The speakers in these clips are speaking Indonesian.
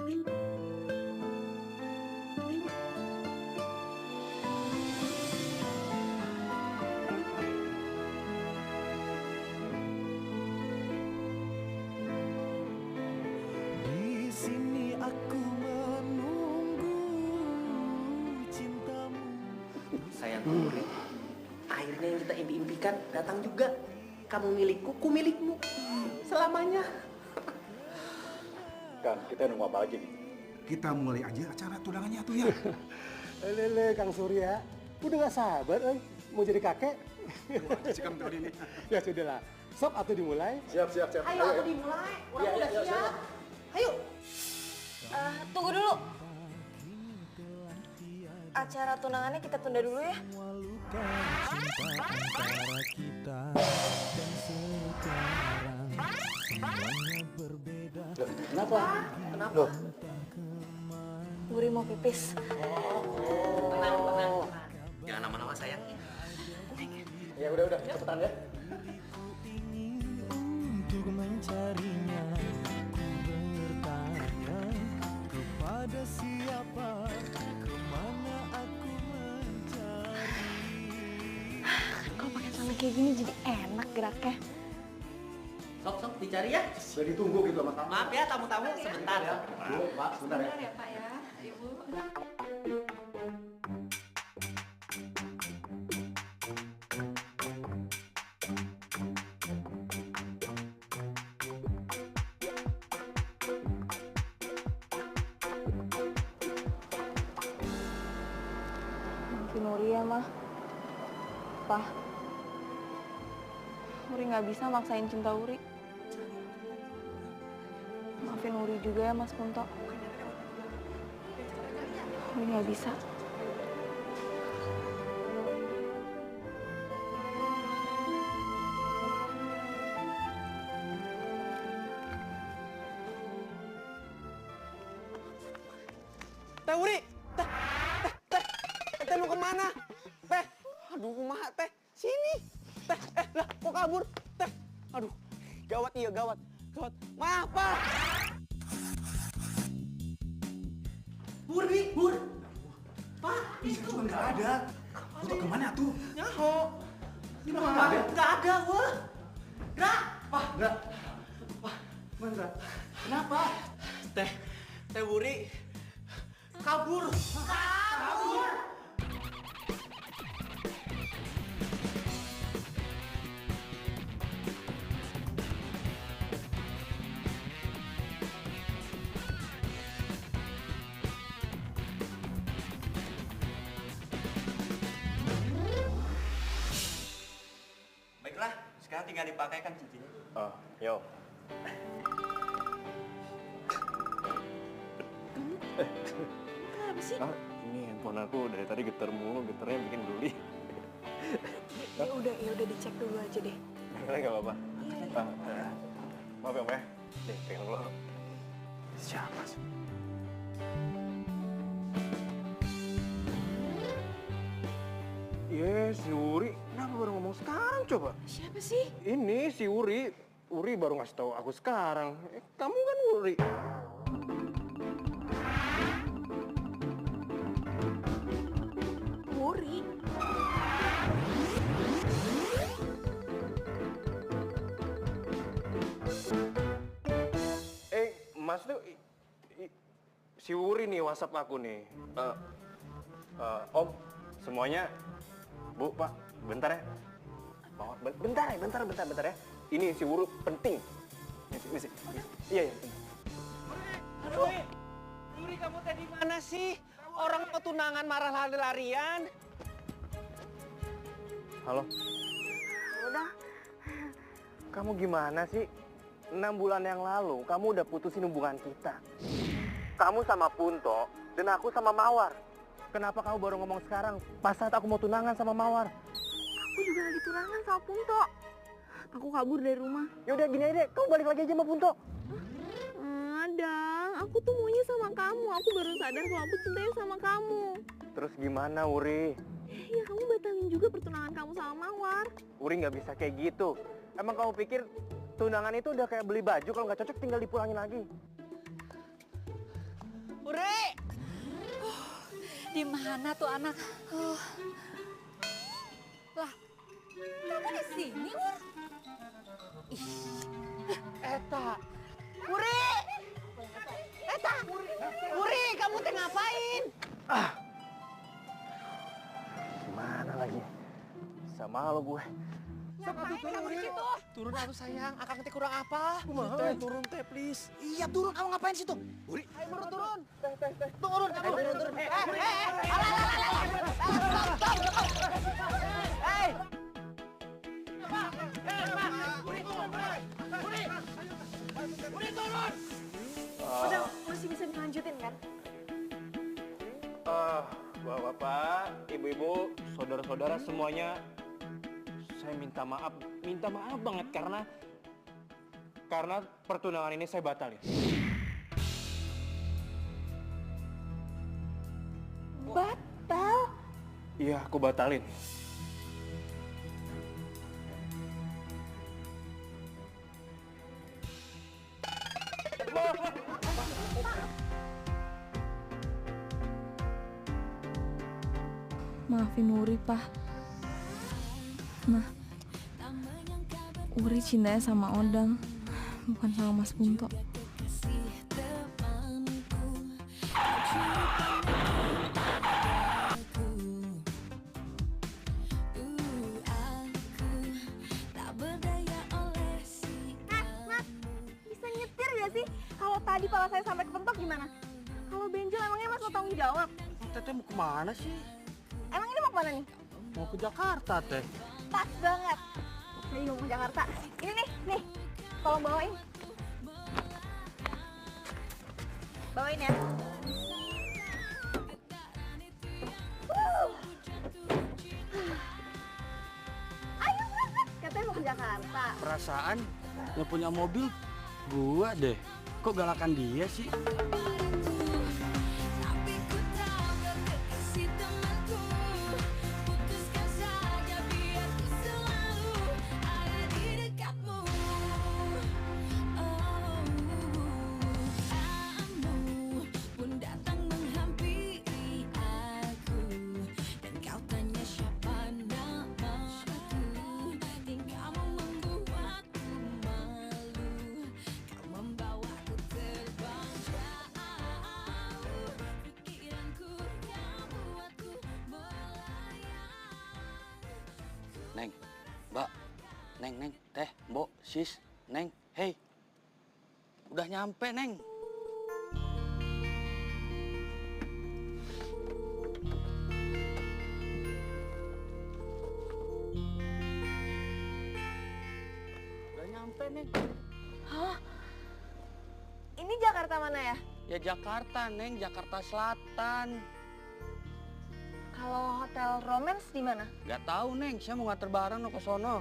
Di sini aku menunggu cintamu. Sayang Uri, akhirnya yang kita impi-impikan datang juga. Kamu milikku, ku milikmu. Selamanya. Kang, kita nunggu apa lagi nih? Kita mulai aja acara tunangannya tuh ya. Lele, Kang Surya. Udah gak sabar, mau jadi kakek. Sikam tahun ini. Ya sudahlah, sok atau dimulai. Siap. Ayo, aku dimulai. Orang udah siap. Ayo. Tunggu dulu. Acara tunangannya kita tunda dulu ya. Antara kita dan sekarang semuanya berbeda. Kenapa? Kenapa? Wuri mau pipis. Tenang. Jangan lama-lama sayang. Ya udah, cepetan ya. Untuk mencarinya, ku bertanya kepada siapa, kemana aku mencari. Kalau pakai celana kayak gini jadi enak geraknya. Sok dicari ya. Udah ditunggu gitu sama kamu. Maaf ya tamu-tamu sebentar. Bu, Pak, sebentar ya. Ya Pak ya, Ibu. Maafin Uri ya, Mah. Pak, Uri nggak bisa maksain cinta Uri. Maafin Uri juga ya, Mas Punto. Uri nggak bisa. Teh Uri, teh mau kemana? Teh, aduh kumaha teh, sini. Teh, lah kok kabur? Teh, aduh, gawat. Maaf Pak. Bur. Pak, Itu kan nggak ada. Untuk kemana tuh? nyaho. Nggak ada, wah. Nggak. Mana? Kenapa? Teh Wuri kabur. Baiklah, sekarang tinggal dipakaikan cincinnya. Oh, yo. Kenapa sih? Ini handphone aku dari tadi getar mulu, getarnya bikin geli. Ya udah dicek dulu aja deh. Nggak apa-apa. Maaf ya, Mbak. Nih, pegang dulu. Siapa sih? Si Uri. Kenapa baru ngomong sekarang coba? Siapa sih? Ini si Uri. Uri baru ngasih tahu aku sekarang. Kamu kan Uri. Wuri. Mas tuh si Uri nih WhatsApp aku nih. Om, semuanya, Bu, Pak, bentar ya. Bentar ya. Ini si Uri penting. Misi. Iya. Aduh, Yuri kamu tadi mana sih? Orang mau tunangan marah lari-larian. Halo. Udah. Kamu gimana sih? 6 bulan yang lalu, kamu udah putusin hubungan kita. Kamu sama Punto, dan aku sama Mawar. Kenapa kamu baru ngomong sekarang? Pas saat aku mau tunangan sama Mawar. Aku juga lagi tunangan sama Punto. Aku kabur dari rumah. Yaudah gini aja deh, kamu balik lagi aja sama Punto. Adang, aku tuh maunya sama kamu. Aku baru sadar kalau aku cintanya sama kamu. Terus gimana, Uri? Ya kamu batalin juga pertunangan kamu sama Mawar. Uri nggak bisa kayak gitu. Emang kamu pikir tunangan itu udah kayak beli baju, kalau nggak cocok tinggal dipulangin lagi? Di mana tuh anak? Lah, kamu di sini, Wur? Ih, Eta. Wuri! Eta! Wuri, kamu teh ngapain? Gimana lagi? Sama lo gue. Ngapain kamu di situ? Turun atuh sayang, akang teh kurang apa? Teh, turun teh, please. Iya turun, kamu ngapain situ? Wuri, ayo turun, turun. Turun, kamu turun. Hei! Udah, masih bisa dilanjutin kan? Bapak-bapak, ibu-ibu, saudara-saudara semuanya, saya minta maaf banget karena pertunangan ini saya batalin. Batal? Iya, aku batalin. Maafin Wuri, Pak. Nah, Wuri cintanya sama Odang, bukan sama Mas Punto. Bisa nyetir gak sih? Kalau tadi pala saya sampai kepentok gimana? Kalau benjol emangnya Mas mau tanggung jawab? Teteh mau kemana sih? Emang ini mau kemana nih? Mau ke Jakarta, Teh. Pas banget. Saya mau ke Jakarta. Ini nih, tolong bawain. Bawain ya. Ayo berangkat. Katanya mau ke Jakarta. Perasaan yang punya mobil gua deh. Kok galakan dia sih? Neng, Mbak, Neng, Teh, Mbok, Sis, Neng, hei. Udah nyampe, Neng. Udah nyampe, Neng. Hah? Ini Jakarta mana ya? Ya Jakarta, Neng, Jakarta Selatan. Kalau hotel romance di mana? Gak tahu, Neng, saya mau nganter barang no ke sono.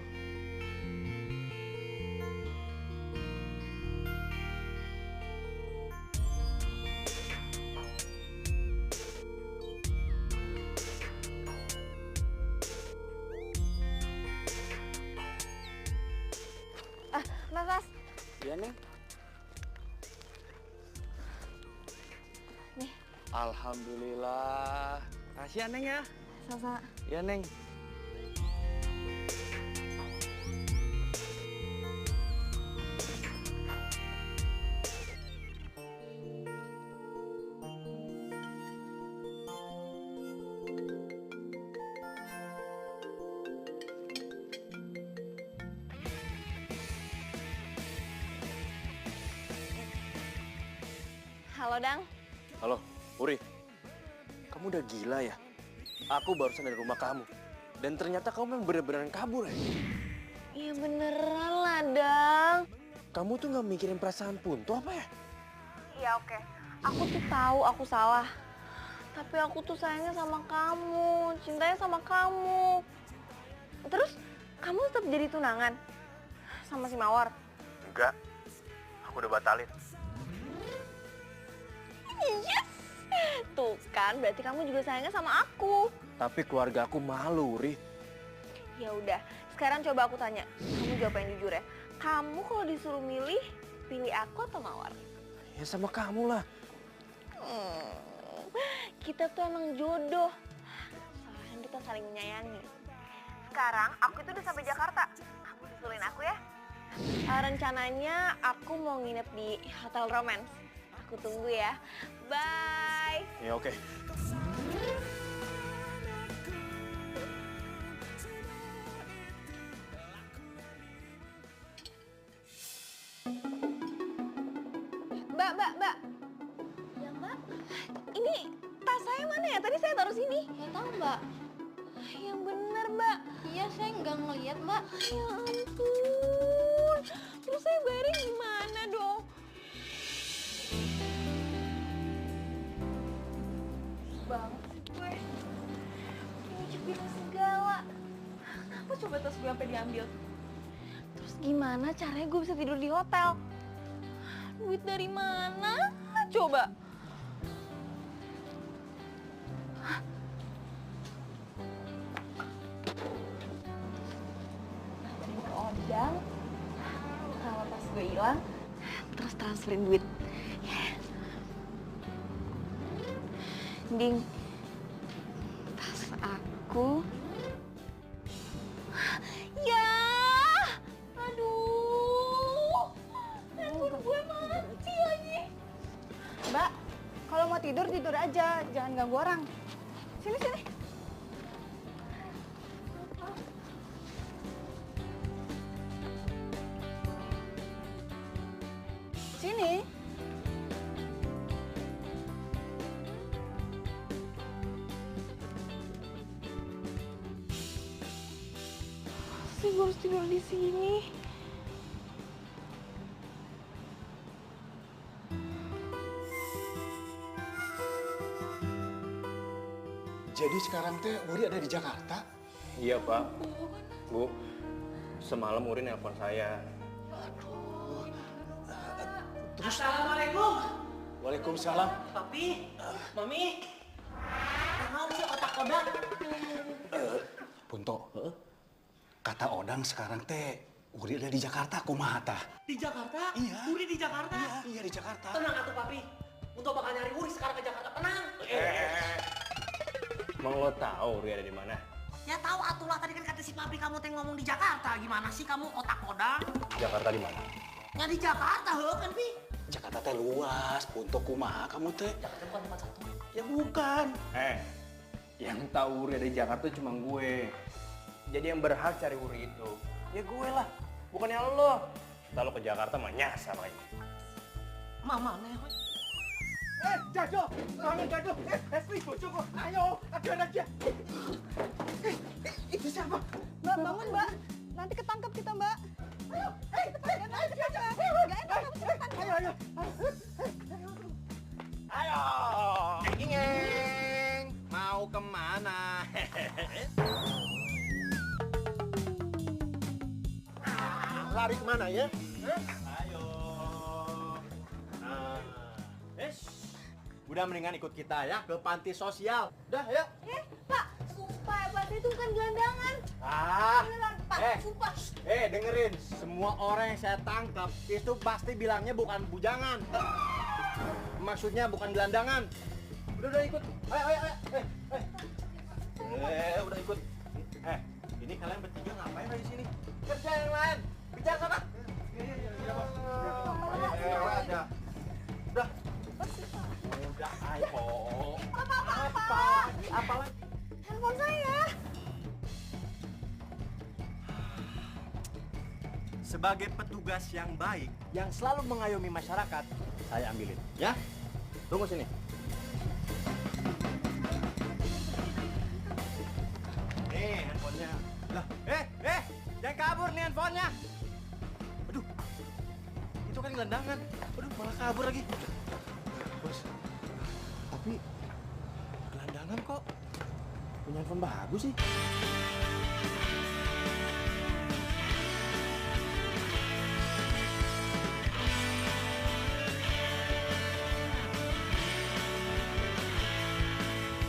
Mas. Iya, Neng. Nih. Alhamdulillah. Kasih ya, Neng ya. Sama-sama. Ya, Neng. Halo, Dang. Halo, Uri. Kamu udah gila ya? Aku barusan dari rumah kamu. Dan ternyata kamu memang bener-beneran kabur ya? Iya beneran lah, Dang. Kamu tuh nggak mikirin perasaan Punto apa ya? Iya oke. Aku tuh tahu aku salah. Tapi aku tuh sayangnya sama kamu, cintanya sama kamu. Terus kamu tetap jadi tunangan sama si Mawar? Enggak. Aku udah batalin. Yes! Tuh kan, berarti kamu juga sayangnya sama aku. Tapi keluarga aku malu, Uri. Ya udah, sekarang coba aku tanya. Kamu jawab yang jujur ya. Kamu kalau disuruh milih, pilih aku atau Mawar? Ya sama kamu lah. kita tuh emang jodoh. Soalnya kita saling menyayangi. Sekarang aku itu udah sampai Jakarta. Kamu susulin aku ya. Rencananya aku mau nginep di Hotel Romance. Aku tunggu ya. Bye. Ya oke. Mbak. Ya, Mbak. Ini tas saya mana ya? Tadi saya taruh sini. Gak tahu Mbak. Yang bener, Mbak. Iya saya nggak ngeliat Mbak. Ya ampun. Terus saya bayarnya gimana dong? Banget sih gue. Nyucuk bilang segala. Kenapa coba tas gue sampai diambil? Terus gimana caranya gue bisa tidur di hotel? Duit dari mana? Coba. Dari Odang. Kalau tas gue hilang, terus transferin duit. Ding, tas aku. Ya, aduh, handphone gue mati lagi. Mbak, kalau mau tidur aja, jangan ganggu orang. Sini. Sini. Sih gue harus tidur di sini. Jadi sekarang teh Wuri ada di Jakarta? Iya Pak. Bu, semalam Uri nelpon saya. Assalamualaikum. Waalaikumsalam. Papi, Mami. Naon sih otak kodak? Punto, kata Odang sekarang teh Wuri ada di Jakarta, kumaha tah? Di Jakarta? Iya. Uri di Jakarta? Iya di Jakarta. Tenang atuh Papi. Untuk bakal nyari Uri sekarang ke Jakarta. Tenang. Emang lo tahu Uri ada di mana? Ya tahu atulah tadi kan kata si Papi kamu teh ngomong di Jakarta. Gimana sih kamu otak kodak? Jakarta di mana? Ya di Jakarta heuh kan Pi. Jakarta teh luas, Punto kumaha kamu teh? Jakarta bukan tempat satu. Ya bukan. Yang tahu Uri ada di Jakarta cuma gue. Jadi yang berhak cari Uri itu ya gue lah, bukannya lo. Kalau ke Jakarta mah nyasar lagi. Mama nih. Jado, bangun Jado. Esli, bojoku. Ayo, ada aja. Itu siapa? Mbak, bangun Mbak. Nanti ketangkep kita Mbak. Ayo, cepetan. Gak enak kamu cepetan. Ayo. Ayo, ngeng, mau kemana? Lari kemana ya? Ayo. Udah mendingan ikut kita ya ke panti sosial. Dah ya. Pak, sumpah ya Pak, itu bukan gelandangan. Beneran, Pak, sumpah. Dengerin, semua orang yang saya tangkap itu pasti bilangnya bukan bujangan. Maksudnya bukan gelandangan. Udah ikut. Ayo. Udah ikut. Ini kalian bertiga ngapain di sini? Kerja yang lain. Bicara sana. Iya, Bos. Udah. Udah, ayo. Apa lagi? Handphone saya. Sebagai petugas yang baik, yang selalu mengayomi masyarakat, saya ambilin, ya? Tunggu sini. Nih handphonenya. Lah, jangan kabur nih handphonenya. Aduh, itu kan gelandangan. Aduh, malah kabur lagi. Bos, tapi gelandangan kok punya handphone bagus sih.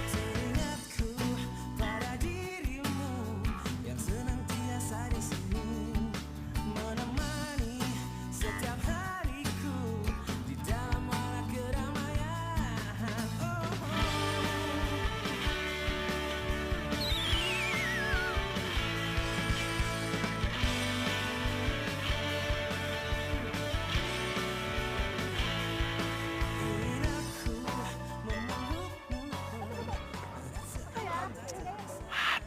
Teringatku pada dirimu yang senantiasa di sini menemani setiap hariku di dalam walau keramaian. Oh.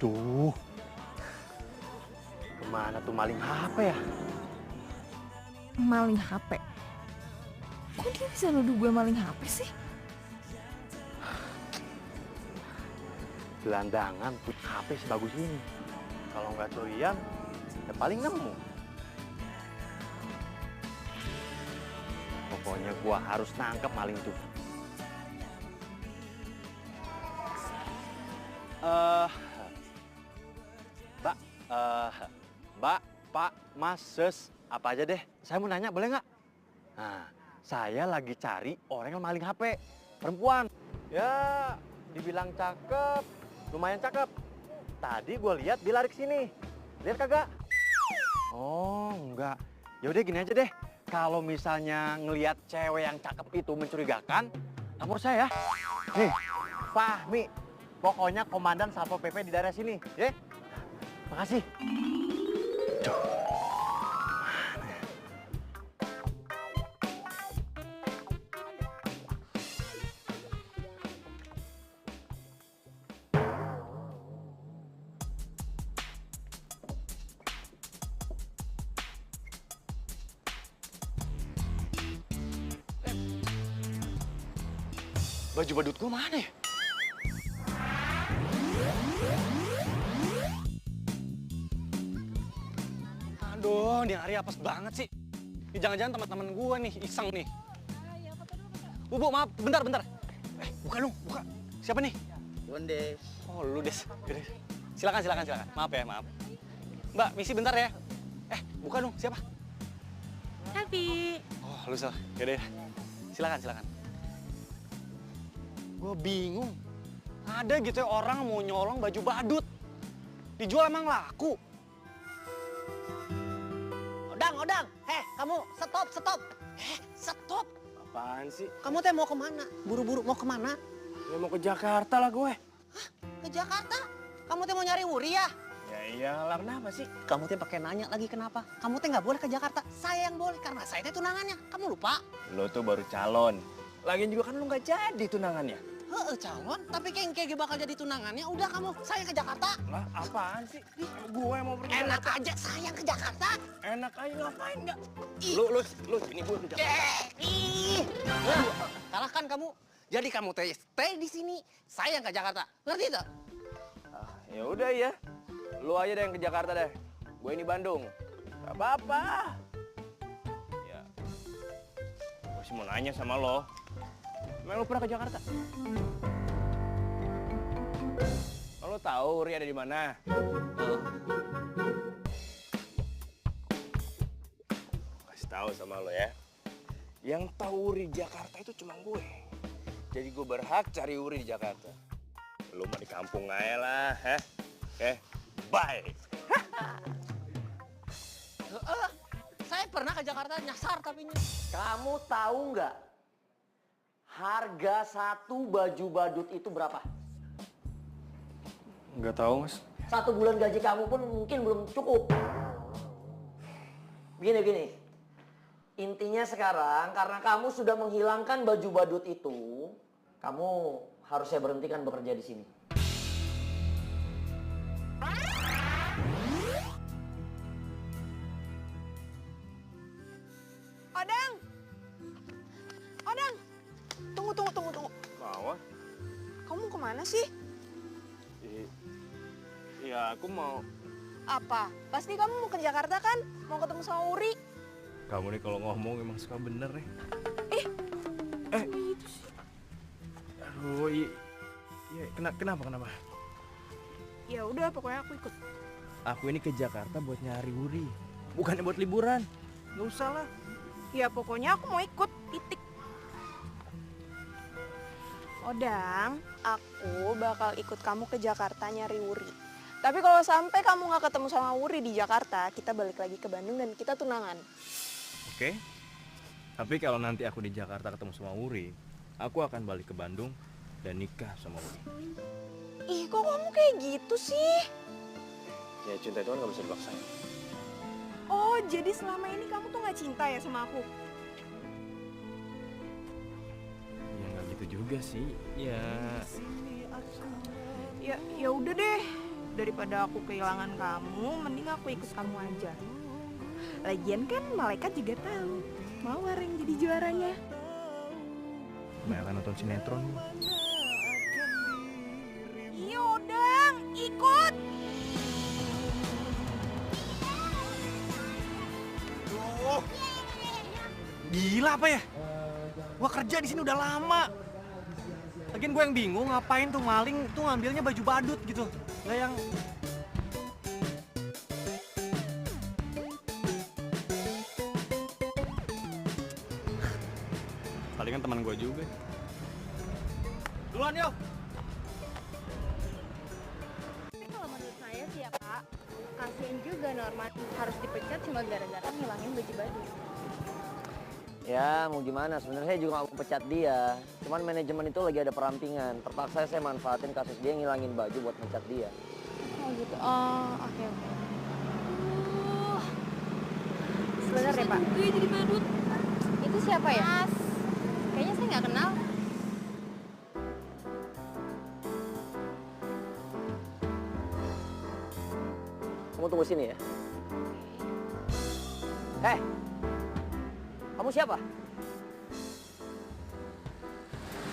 Aduh. Kemana tuh maling HP ya? Maling HP? Kok dia bisa nuduh gue maling HP sih? Gelandangan punya HP sebagus ini. Kalau nggak curian, ya paling nemu. Pokoknya gua harus nangkep maling itu. Mbak, Pak, Mas, Sus, apa aja deh. Saya mau nanya, boleh nggak? Nah, saya lagi cari orang yang maling HP. Perempuan. Ya, dibilang cakep, lumayan cakep. Tadi gue lihat dia lari ke sini. Lihat kagak? Oh, enggak. Yaudah gini aja deh. Kalau misalnya ngelihat cewek yang cakep itu mencurigakan, lapor saya. Nih, Fahmi. Pokoknya komandan Satpol PP di daerah sini, ya. Makasih. Baju badut gue mana ya? Aduh, ini hari apes banget sih. Ini jangan-jangan teman-teman gue nih, iseng nih. Bu, maaf, bentar. Buka dong, buka. Siapa nih? Des. Oh, lu Des. Yaudah. Silakan. Maaf ya, maaf. Mbak, misi bentar ya. Buka dong, siapa? Happy. Oh, lu salah. Yaudah. Silakan. Gue bingung. Ada gitu ya orang mau nyolong baju badut. Dijual emang laku. Odang. Kamu stop. Stop. Apaan sih? Kamu teh mau kemana? Buru-buru mau kemana? Ya mau ke Jakarta lah gue. Ke Jakarta? Kamu teh mau nyari Wuri ya? Ya iyalah, kenapa sih? Kamu teh pakai nanya lagi kenapa? Kamu teh nggak boleh ke Jakarta. Saya yang boleh karena saya teh tunangannya. Kamu lupa? Lo tuh baru calon. Lagian juga kan lo nggak jadi tunangannya. Calon, tapi kengke bakal jadi tunangannya. Udah kamu, saya ke Jakarta. Lah, apaan sih? Gue mau pergi. Enak aja, saya ke Jakarta. Enak aja, ngapain nggak? Ih. Lu sini gue ke Jakarta. Kalahkan kamu. Jadi kamu stay di sini, saya yang ke Jakarta. Ngerti tak? Ya udah ya. Lu aja deh yang ke Jakarta deh. Gue ini Bandung. Gak apa-apa. Ya. Gue sih mau nanya sama lo. Emang lu pernah ke Jakarta? Lo tahu Uri ada di mana? Kasih tahu sama lo ya. Yang tahu Uri Jakarta itu cuma gue. Jadi gue berhak cari Uri di Jakarta. Lu mah di kampung aja lah, Oke, bye. Saya pernah ke Jakarta nyasar tapi Kamu tahu nggak harga satu baju badut itu berapa? Nggak tahu, Mas. 1 bulan gaji kamu pun mungkin belum cukup. Begini. Intinya sekarang karena kamu sudah menghilangkan baju badut itu, kamu harus saya berhentikan bekerja di sini. Odang! Tunggu. Mau? Kamu kemana sih? Iya, aku mau. Apa? Pasti kamu mau ke Jakarta kan? Mau ketemu sama Uri? Kamu nih kalau ngomong emang suka bener nih. Gitu sih. Aduh, iya, kenapa? Ya udah, pokoknya aku ikut. Aku ini ke Jakarta buat nyari Wuri, bukannya buat liburan. Nggak usah lah. Ya pokoknya aku mau ikut, titik. Odang, aku bakal ikut kamu ke Jakarta nyari Wuri. Tapi kalau sampai kamu nggak ketemu sama Wuri di Jakarta, kita balik lagi ke Bandung dan kita tunangan. Oke. Tapi kalau nanti aku di Jakarta ketemu sama Wuri, aku akan balik ke Bandung dan nikah sama Wuri. Ih, kok kamu kayak gitu sih? Ya cinta itu kan nggak bisa dipaksain. Oh, jadi selama ini kamu tuh nggak cinta ya sama aku? Ya nggak gitu juga sih. Ya Ya udah deh. Daripada aku kehilangan kamu, mending aku ikut kamu aja. Lagian kan malaikat juga tahu Mawar yang jadi juaranya. Banyak nonton sinetron. Iya, Dang, ikut. Oh, gila apa ya? Gua kerja di sini udah lama. Lagian gue yang bingung ngapain tuh maling tuh ngambilnya baju badut gitu. Lah yang Palingan teman gue juga. duluan yuk. Tapi kalau menurut saya sih ya Kak, kasian juga Norman harus dipecat cuma gara-gara ngilangin baju badut. Ya mau gimana, sebenarnya saya juga nggak mau pecat dia. Cuman manajemen itu lagi ada perampingan. Terpaksa saya manfaatin kasus dia ngilangin baju buat pecat dia. Oh gitu, oh oke. Sebentar deh Pak. Gue jadi badut. Itu siapa ya? Mas, kayaknya saya nggak kenal. Kamu tunggu sini ya. Kamu siapa?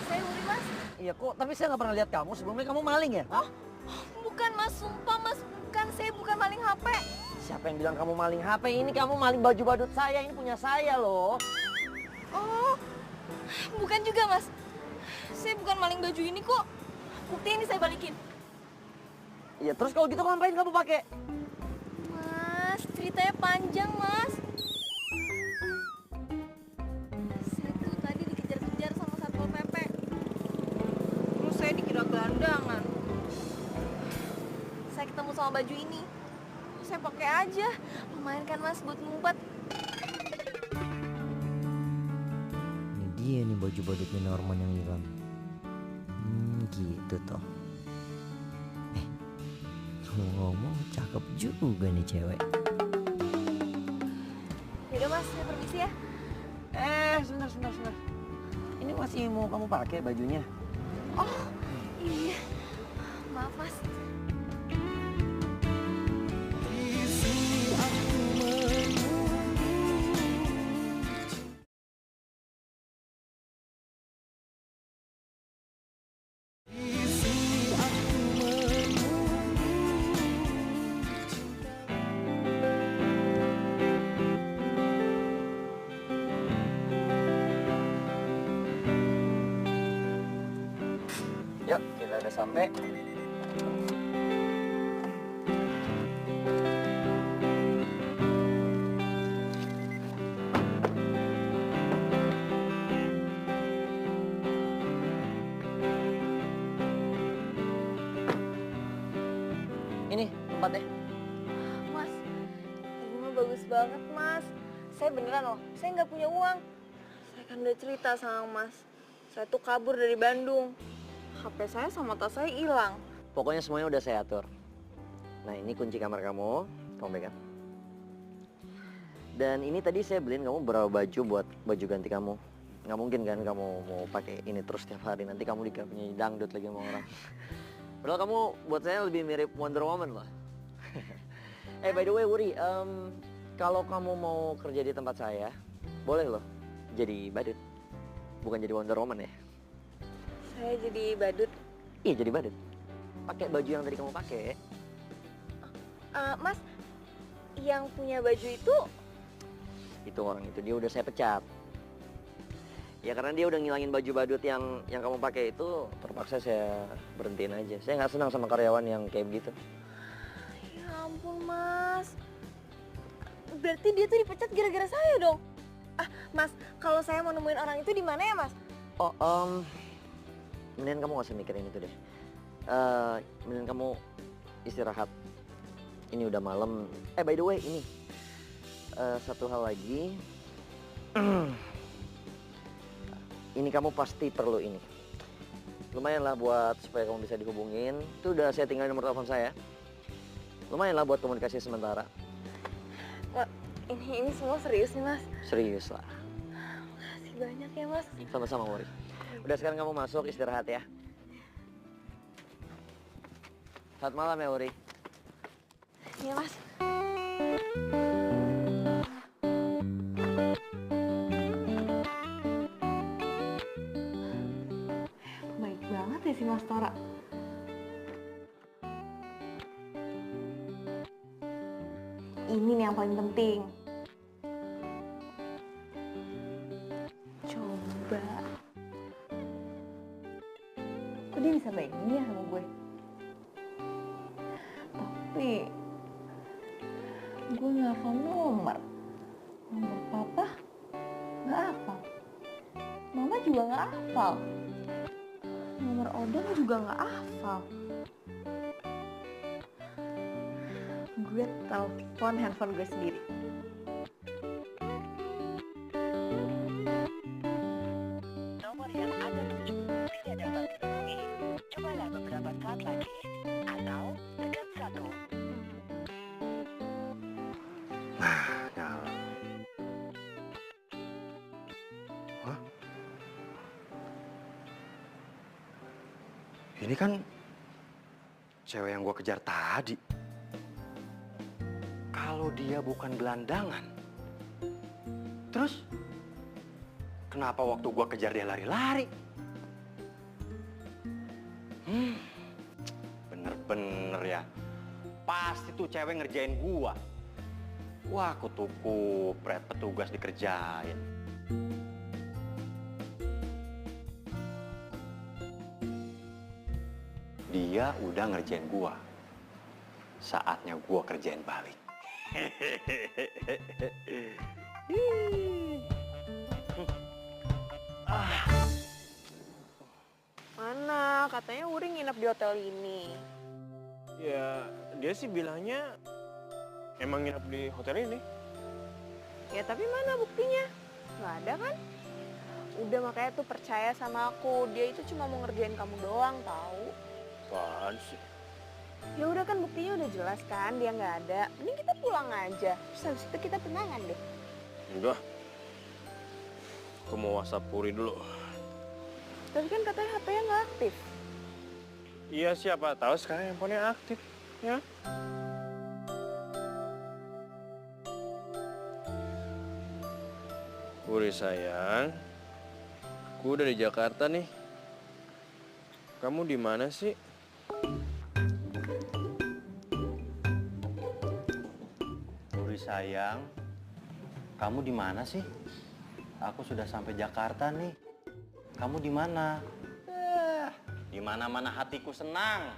Saya Uri Mas. Iya kok, tapi saya nggak pernah lihat kamu. Sebelumnya kamu maling ya? Oh, bukan Mas, sumpah Mas, bukan, saya bukan maling HP. Siapa yang bilang kamu maling HP? Ini kamu maling baju badut saya, ini punya saya loh. Oh, bukan juga Mas. Saya bukan maling baju ini kok. Bukti ini saya balikin. Iya, terus kalau gitu ngapain kamu pakai? Mas, ceritanya panjang Mas. Saya tuh tadi dikejar-kejar sama Satpol PP. Terus saya dikira gelandangan. Saya ketemu sama baju ini. Saya pakai aja. Lumayan kan Mas buat ngumpet. Ini dia nih baju badutnya Norman yang hilang. Gitu toh. Ngomong cakep juga nih cewek. Yaudah Mas, saya permisi ya. Sebentar. Ini masih mau kamu pakai bajunya? Oh, iya. Maaf Mas. Yuk, kita udah sampai. Ini tempatnya. Mas, ini mah bagus banget Mas. Saya beneran loh, saya nggak punya uang. Saya kan udah cerita sama Mas. Saya tuh kabur dari Bandung. HP saya sama tas saya hilang. Pokoknya semuanya udah saya atur. Nah ini kunci kamar kamu pegang. Dan ini tadi saya beliin kamu beberapa baju buat baju ganti kamu. Nggak mungkin kan kamu mau pakai ini terus setiap hari. Nanti kamu dikira penyanyi dangdut lagi sama orang. Padahal kamu buat saya lebih mirip Wonder Woman loh. By the way Wuri, kalau kamu mau kerja di tempat saya, boleh loh jadi badut. Bukan jadi Wonder Woman ya. Saya jadi badut. Iya jadi badut. Pakai baju yang tadi kamu pakai. Mas, yang punya baju itu Itu orang itu dia udah saya pecat. Ya karena dia udah ngilangin baju badut yang kamu pakai itu, terpaksa saya berhentiin aja. Saya nggak senang sama karyawan yang kayak begitu. Ya ampun Mas. Berarti dia tuh dipecat gara-gara saya dong. Mas, kalau saya mau nemuin orang itu di mana ya, Mas? Oh, mendingan kamu gak usah mikirin itu deh. Mendingan kamu istirahat. Ini udah malam. By the way, ini satu hal lagi. Ini kamu pasti perlu ini. Lumayan lah buat supaya kamu bisa dihubungin. Itu udah saya tinggalin nomor telepon saya. Lumayan lah buat komunikasi sementara. Wah, ini semua serius nih, Mas. Serius lah. Makasih banyak ya, Mas. Sama-sama, Wuri. Udah sekarang kamu masuk istirahat ya. Selamat malam ya, Uri. Iya, Mas. Baik banget ya si Mas Tora. Ini nih yang paling penting. Coba. Kok dia bisa baik gini ya sama gue? Tapi gue nggak hafal nomor papa nggak hafal, mama juga nggak hafal, nomor Odong juga nggak hafal. Gue telepon handphone gue sendiri. Nomor yang Anda tuju tidak dapat dihubungi. Cobalah beberapa saat lagi atau tekan 1. Nah, nyala. Hah? Ini kan cewek yang gua kejar tadi. Kalau dia bukan gelandangan, terus kenapa waktu gua kejar dia lari-lari? Bener-bener ya. Pasti tuh cewek ngerjain gua. Wah, kutu kupret petugas dikerjain. Dia udah ngerjain gua. Saatnya gua kerjain balik. Mana? Katanya Uri nginep di hotel ini. Ya, dia sih bilangnya emang nginep di hotel ini. Ya tapi mana buktinya? Nggak ada kan? Udah makanya tuh percaya sama aku. Dia itu cuma mau ngerjain kamu doang tahu. Apaan sih? Ya udah kan buktinya udah jelas kan dia nggak ada. Mending kita pulang aja. Terus habis itu kita tunangan deh. Enggak. Aku mau WhatsApp Puri dulu. Tapi kan katanya HP-nya nggak aktif. Iya, siapa tahu sekarang handphonenya aktif, ya. Puri sayang, aku udah di Jakarta nih. Kamu di mana sih? Puri sayang, kamu di mana sih? Aku sudah sampai Jakarta nih. Kamu di mana? Di mana-mana hatiku senang.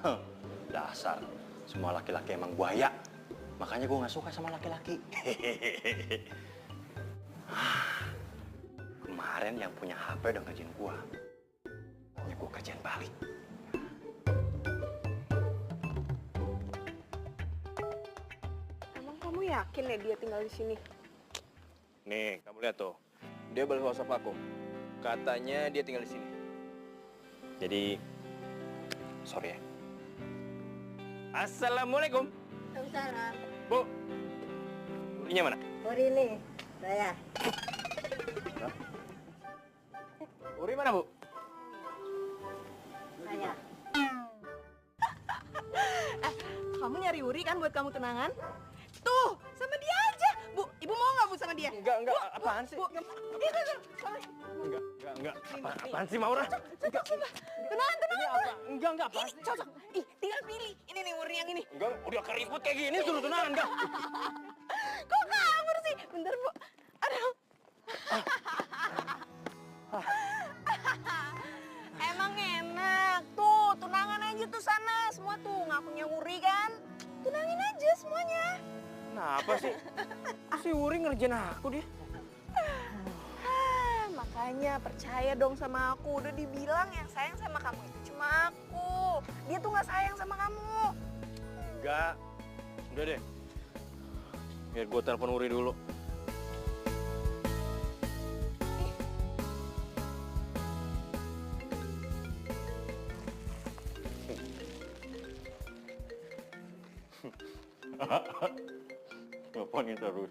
Huh, dasar, semua laki-laki emang buaya. Makanya gue nggak suka sama laki-laki. Kemarin yang punya HP udah ngerjain gue. Ya gue kerjain balik. Emang kamu yakin ya dia tinggal di sini? Nih, kamu lihat tuh. Dia balas WhatsApp aku. Katanya dia tinggal di sini. Jadi, sorry ya. Assalamualaikum. Waalaikumsalam. Bu, Urinya mana? Uri nih, saya. Uri mana, Bu? Saya. Kamu nyari Uri kan buat kamu tunangan? Tuh, sama dia aja. Bu, ibu mau nggak bu sama dia? Enggak, apaan sih? Bu, Enggak. Apaan sih, Maura? Enggak. Tunangan. Enggak, apaan sih? Cocok. Ih, tinggal pilih. Ini nih Uri yang ini. Enggak, udah keribut kayak gini suruh tunangan, enggak? Kok kabur sih? Bentar, Bu. Aduh. Emang enak. Tuh, tunangan aja tuh sana. Semua tuh ngakunya Uri kan. Tunangin aja semuanya. Kenapa sih? Si Uri ngerjain aku dia. Makanya percaya dong sama aku. Udah dibilang yang sayang sama kamu itu cuma aku. Dia tuh nggak sayang sama kamu. Enggak. Udah deh. Biar gue telepon Uri dulu. Teleponin terus.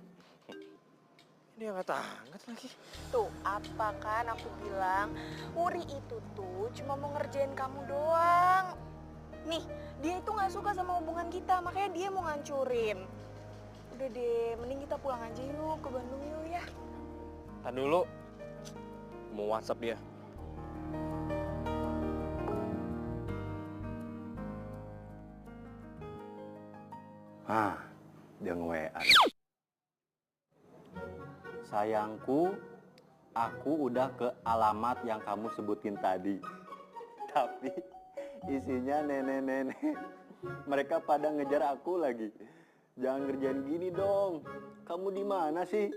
Dia angkat lagi. Tuh, apa kan aku bilang, Uri itu tuh cuma mau ngerjain kamu doang. Nih, dia itu nggak suka sama hubungan kita, makanya dia mau ngancurin. Udah deh, mending kita pulang aja yuk ke Bandung yuk ya. Ntar dulu, mau WhatsApp dia. Dia nge-WA. Sayangku, aku udah ke alamat yang kamu sebutin tadi. Tapi isinya nenek-nenek. Mereka pada ngejar aku lagi. Jangan ngerjain gini dong. Kamu di mana sih?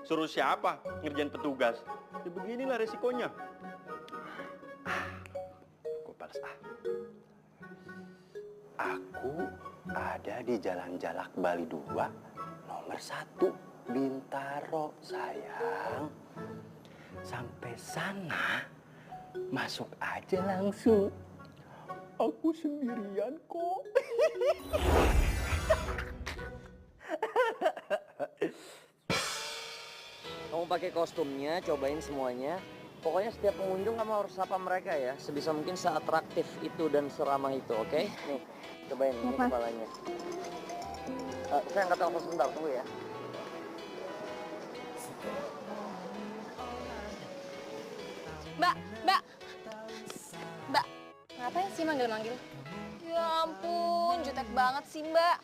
Suruh siapa ngerjain petugas? Ya beginilah resikonya. Gue balas Aku ada di Jalan Jalak Bali 2, nomor 1, Bintaro, sayang. Sampai sana, masuk aja langsung. Aku sendirian kok. Kamu pakai kostumnya, cobain semuanya. Pokoknya setiap pengunjung kamu harus sapa mereka ya, sebisa mungkin seatraktif itu dan seramah itu, oke? Nih, cobain ini kepalanya. Saya angkat telepon sebentar, tunggu ya. Mbak, ngapain sih manggil-manggil? Ya ampun, jutek banget sih Mbak.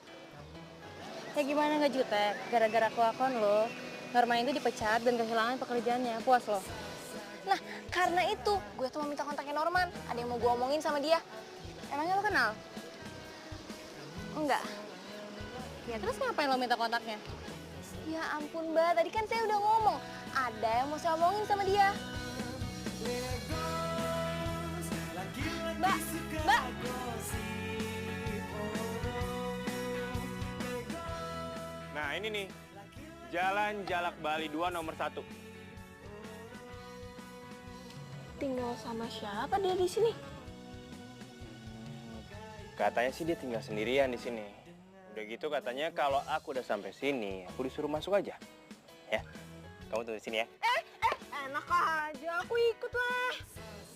Ya gimana nggak jutek? Gara-gara kelakuan lo, Norman itu dipecat dan kehilangan pekerjaannya. Puas lo? Nah, karena itu gue tuh mau minta kontaknya Norman. Ada yang mau gue omongin sama dia. Emangnya lo kenal? Enggak. Ya terus ngapain lo minta kontaknya? Ya ampun Mbak, tadi kan saya udah ngomong. Ada yang mau saya omongin sama dia. Mbak. Nah ini nih, Jalan Jalak Bali 2 nomor 1. Tinggal sama siapa dia di sini? Katanya sih dia tinggal sendirian di sini. Udah gitu katanya kalau aku udah sampai sini, aku disuruh masuk aja. Ya, kamu tunggu di sini ya. Enak aja, aku ikut lah.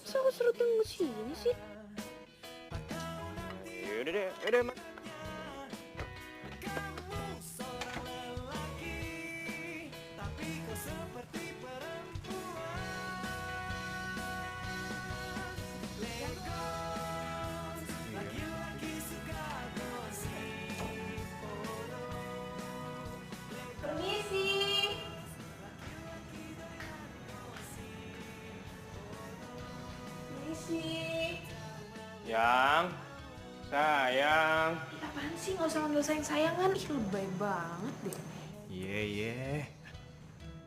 Masa aku suruh tunggu sini sih? Yaudah deh, yaudah Mas. Permisi. Sayang. Apaan sih? Nggak usah manggil sayang-sayangan. Ih, lebay banget deh. Iya.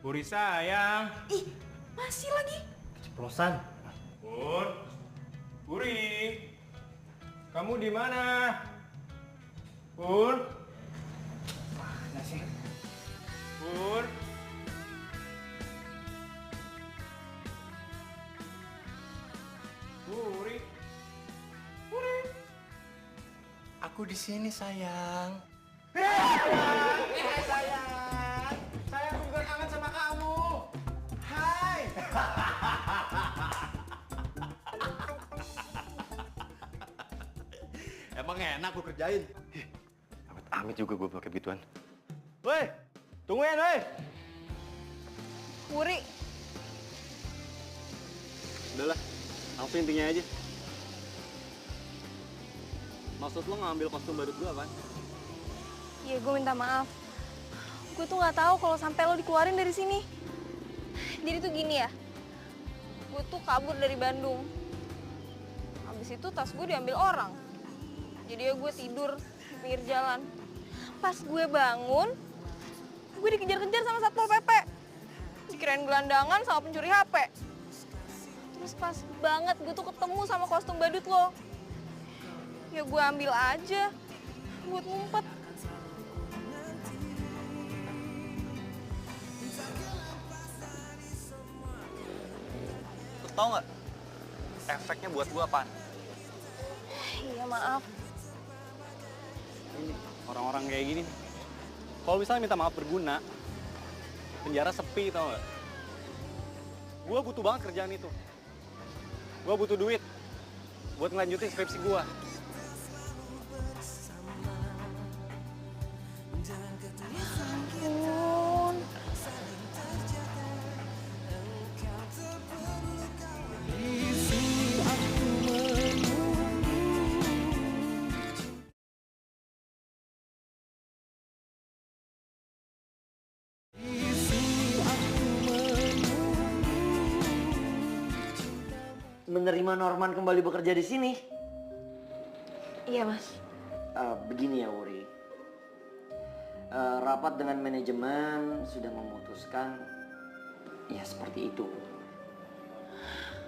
Puri sayang. Ih, masih lagi. Keceplosan. Puri. Kamu di mana? Pur. Mana sih? Pur. Puri. Aku di sini sayang. Sayang. Saya juga kangen sama kamu. Hai. Emang enak gue kerjain. Amit juga gue pakai begituan. Woi, tungguin woi. Wuri. Udahlah, langsung intinya aja. Maksud lo ngambil kostum badut gue kan? Iya, gue minta maaf. Gue tuh nggak tahu kalau sampai lo dikeluarin dari sini. Jadi tuh gini ya, gue tuh kabur dari Bandung. Habis itu tas gue diambil orang. Jadi ya gue tidur di pinggir jalan. Pas gue bangun, gue dikejar-kejar sama Satpol PP. Dikirain gelandangan sama pencuri HP. Terus pas banget gue tuh ketemu sama kostum badut lo. Ya gue ambil aja buat ngumpet. Lo tau nggak efeknya buat gue apaan? Iya maaf. Ini orang-orang kayak gini. Kalau misalnya minta maaf berguna, penjara sepi tau nggak? Gue butuh banget kerjaan itu. Gue butuh duit buat ngelanjutin skripsi gue. Ampun. Menerima Norman kembali bekerja di sini. Iya, Mas. Begini ya, Wuri. Rapat dengan manajemen sudah memutuskan ya seperti itu.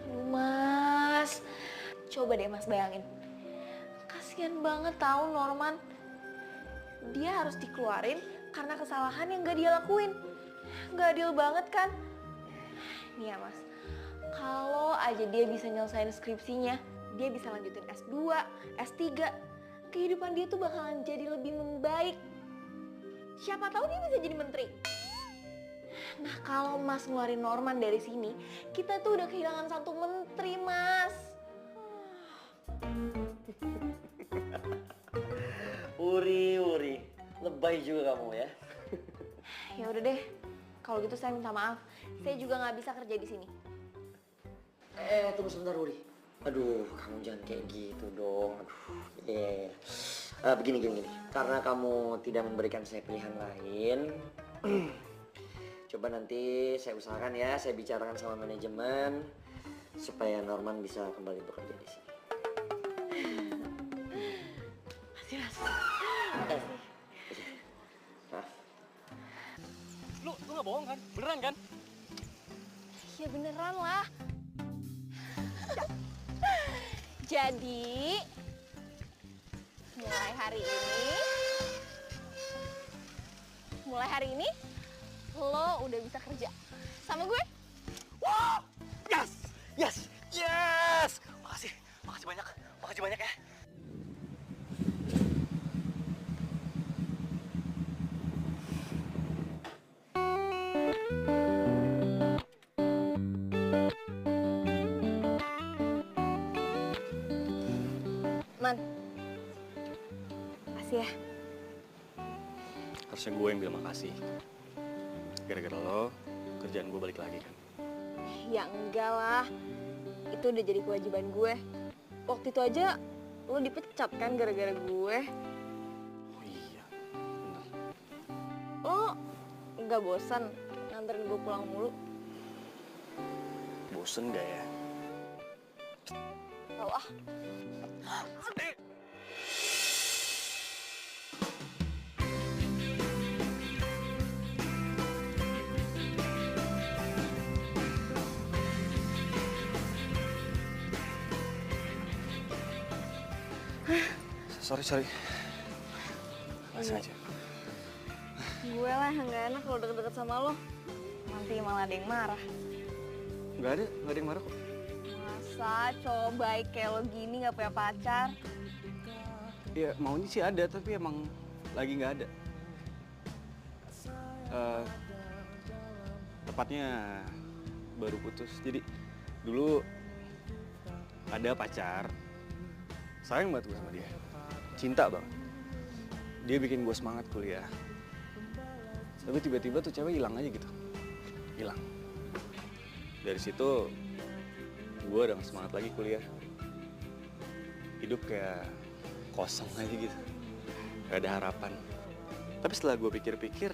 Aduh, Mas. Coba deh Mas bayangin. Kasian banget tahu Norman. Dia harus dikeluarin karena kesalahan yang gak dia lakuin. Gak adil banget kan? Nih ya Mas, kalau aja dia bisa nyelesain skripsinya, dia bisa lanjutin S2, S3. Kehidupan dia tuh bakalan jadi lebih membaik. Siapa tahu dia bisa jadi menteri. Nah kalau Mas ngeluarin Norman dari sini, kita tuh udah kehilangan satu menteri, Mas. Wuri, lebay juga kamu ya. Ya udah deh, kalau gitu saya minta maaf. Saya juga nggak bisa kerja di sini. Tunggu sebentar, Wuri. Aduh, kamu jangan kayak gitu dong. Aduh, begini. Karena kamu tidak memberikan saya pilihan lain, coba nanti saya usahakan ya, saya bicarakan sama manajemen supaya Norman bisa kembali bekerja di sini. Makasih, Mas. Lu gak bohong kan? Beneran kan? Ya beneran lah. Jadi mulai hari ini lo udah bisa kerja sama gue. Wow! Yes! Makasih banyak ya. Man, makasih ya. Harusnya gue yang bilang makasih. Gara-gara lo, kerjaan gue balik lagi kan. Ya enggak lah, itu udah jadi kewajiban gue. Waktu itu aja lo dipecat kan gara-gara gue. Oh iya, bener. Lo nggak bosan nganterin gue pulang mulu? Bosen gak ya? Tau ah. Sorry. Nggak sengaja. Gue lah yang gak enak kalau deket-deket sama lo. Nanti malah ada yang marah. Nggak ada yang marah kok. Masa cowok baik kayak lo gini gak punya pacar? Ya maunya sih ada, tapi emang lagi nggak ada. Tepatnya baru putus. Jadi dulu ada pacar. Sayang banget gue sama dia. Cinta banget. Dia bikin gue semangat kuliah. Tapi tiba-tiba tuh cewek hilang aja gitu. Hilang. Dari situ gue udah gak semangat lagi kuliah. Hidup kayak kosong aja gitu. Gak ada harapan. Tapi setelah gue pikir-pikir,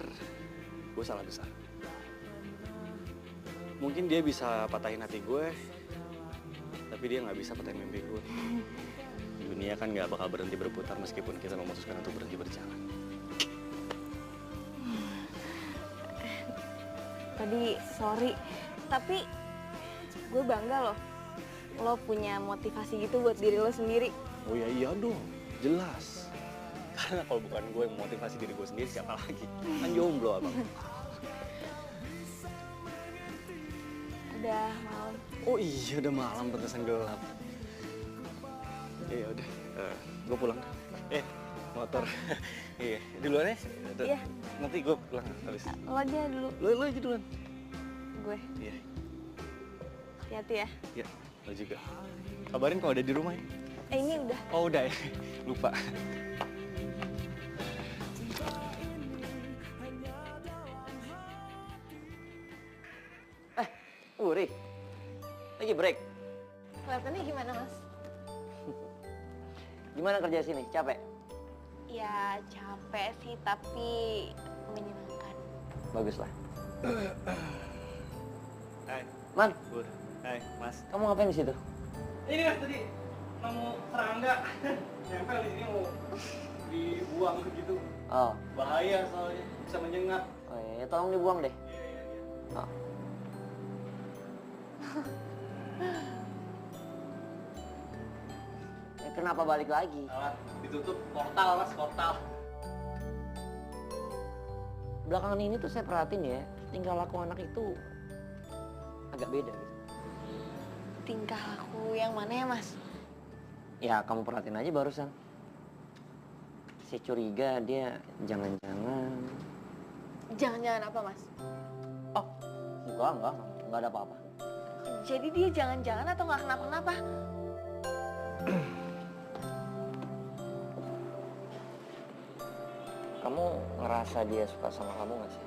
gue salah besar. Mungkin dia bisa patahin hati gue, tapi dia gak bisa patahin mimpi gue. Dunia kan gak bakal berhenti berputar meskipun kita memutuskan untuk berhenti berjalan. Tadi sorry, tapi gue bangga loh. Lo punya motivasi gitu buat diri lo sendiri. Oh ya iya dong, jelas. Karena kalau bukan gue yang memotivasi diri gue sendiri, siapa lagi? Kan jomblo abang. Udah malam. Oh iya udah malam, pantesan gelap. Ya udah, gue pulang. Motor. Iya, duluan ya? Iya. Nanti gue pulang habis. Lo aja dulu. Lo aja duluan. Gue. Iya. Hati-hati ya. Ya, lo juga. Kabarin kalau udah di rumah ya. Ini udah. Oh udah ya, lupa. Uri, lagi break. Kelihatannya gimana, Mas? Gimana kerja sini? Capek? Ya capek sih, tapi menyenangkan. Bagus lah. Hai. Man, Hai, Mas. kamu ngapain di situ? Ini Mas tadi nemu serangga. Nempel di sini mau dibuang gitu. Oh, Bahaya soalnya, bisa menyengat. oh iya, tolong dibuang deh. Oh. Kenapa balik lagi? Ditutup portal, Mas, portal. Belakangan ini tuh saya perhatiin ya, tingkah laku anak itu agak beda gitu. Tingkah laku yang mana ya, Mas? Ya kamu perhatiin aja barusan. Saya curiga dia jangan-jangan... Jangan-jangan apa, Mas? Enggak ada apa-apa. Jadi dia jangan-jangan atau nggak kenapa-kenapa? Kamu ngerasa dia suka sama kamu gak sih?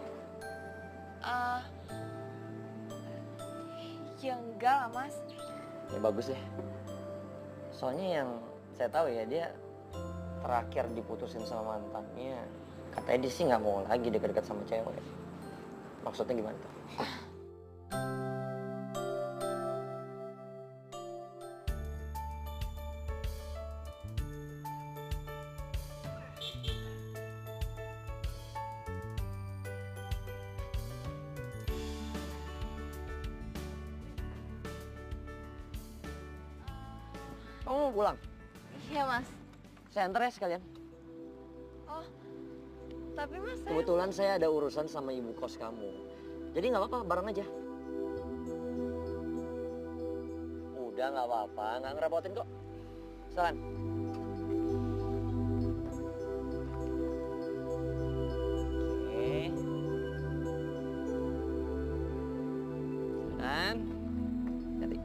Ya enggak lah, Mas. Ya bagus deh. Soalnya yang saya tahu ya, dia terakhir diputusin sama mantannya. Katanya dia sih nggak mau lagi dekat-dekat sama cewek. Maksudnya gimana tuh? Kamu mau pulang? Iya, Mas. Saya antar ya sekalian. Oh, tapi Mas, Kebetulan saya ada urusan sama ibu kos kamu. Jadi nggak apa-apa, bareng aja. Udah nggak apa-apa, nggak ngerepotin kok. Silakan. Oke. Silakan. Hati.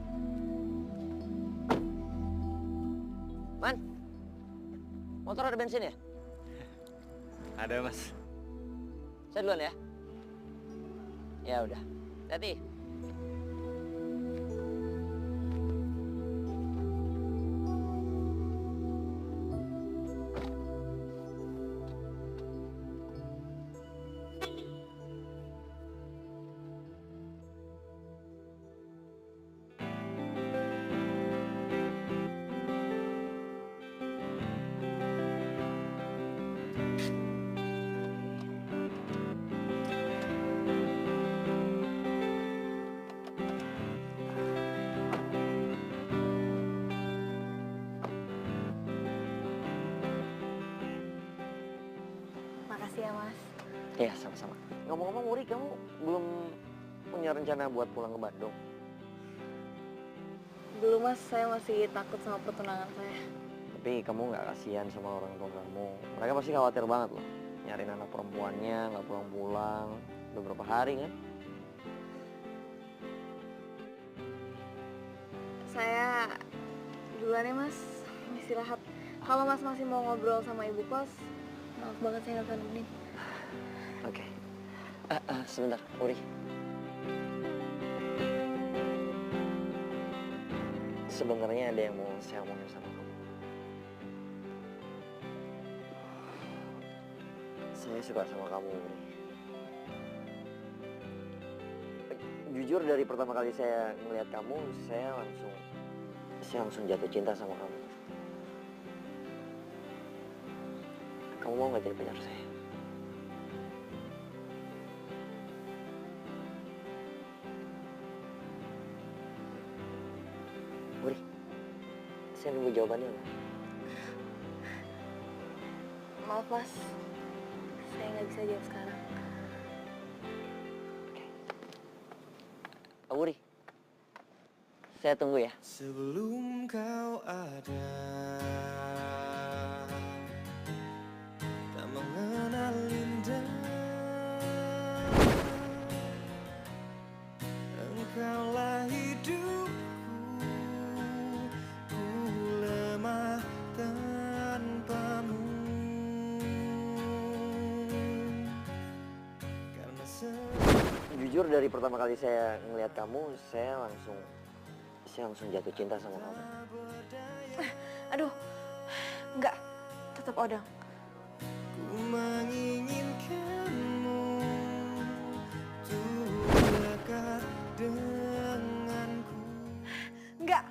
Man, motor ada bensin ya? Ada, Mas. Saya duluan ya. Ya udah. Hati. makasih ya, Mas. Iya, sama-sama. Ngomong-ngomong, Uri, kamu belum punya rencana buat pulang ke Bandung? Belum, Mas. Saya masih takut sama pertunangan saya. Tapi kamu nggak kasihan sama orang tua kamu? Mereka pasti khawatir banget loh. Nyariin anak perempuannya, nggak pulang-pulang. Udah berapa hari kan? Saya duluan ya, Mas. Istirahat. Kalau Mas masih mau ngobrol sama ibu kos, maaf banget saya nggak bisa nemenin. Oke. Sebentar, Uri. Sebenarnya ada yang mau saya omongin sama kamu. Saya suka sama kamu, Uri. Jujur dari pertama kali saya ngeliat kamu, saya langsung jatuh cinta sama kamu. Kamu mau nggak jadi pacar saya? Uri, saya nunggu jawabannya loh. Maaf, Mas. Saya nggak bisa jawab sekarang. Uri, saya tunggu ya. Sebelum kau ada, tak mengenal indah, engkaulah hidup Jujur dari pertama kali saya ngelihat kamu, saya langsung jatuh cinta sama kamu. Aduh, enggak, tetap Odang. Ku menginginkanmu untuk dekat denganku. Enggak,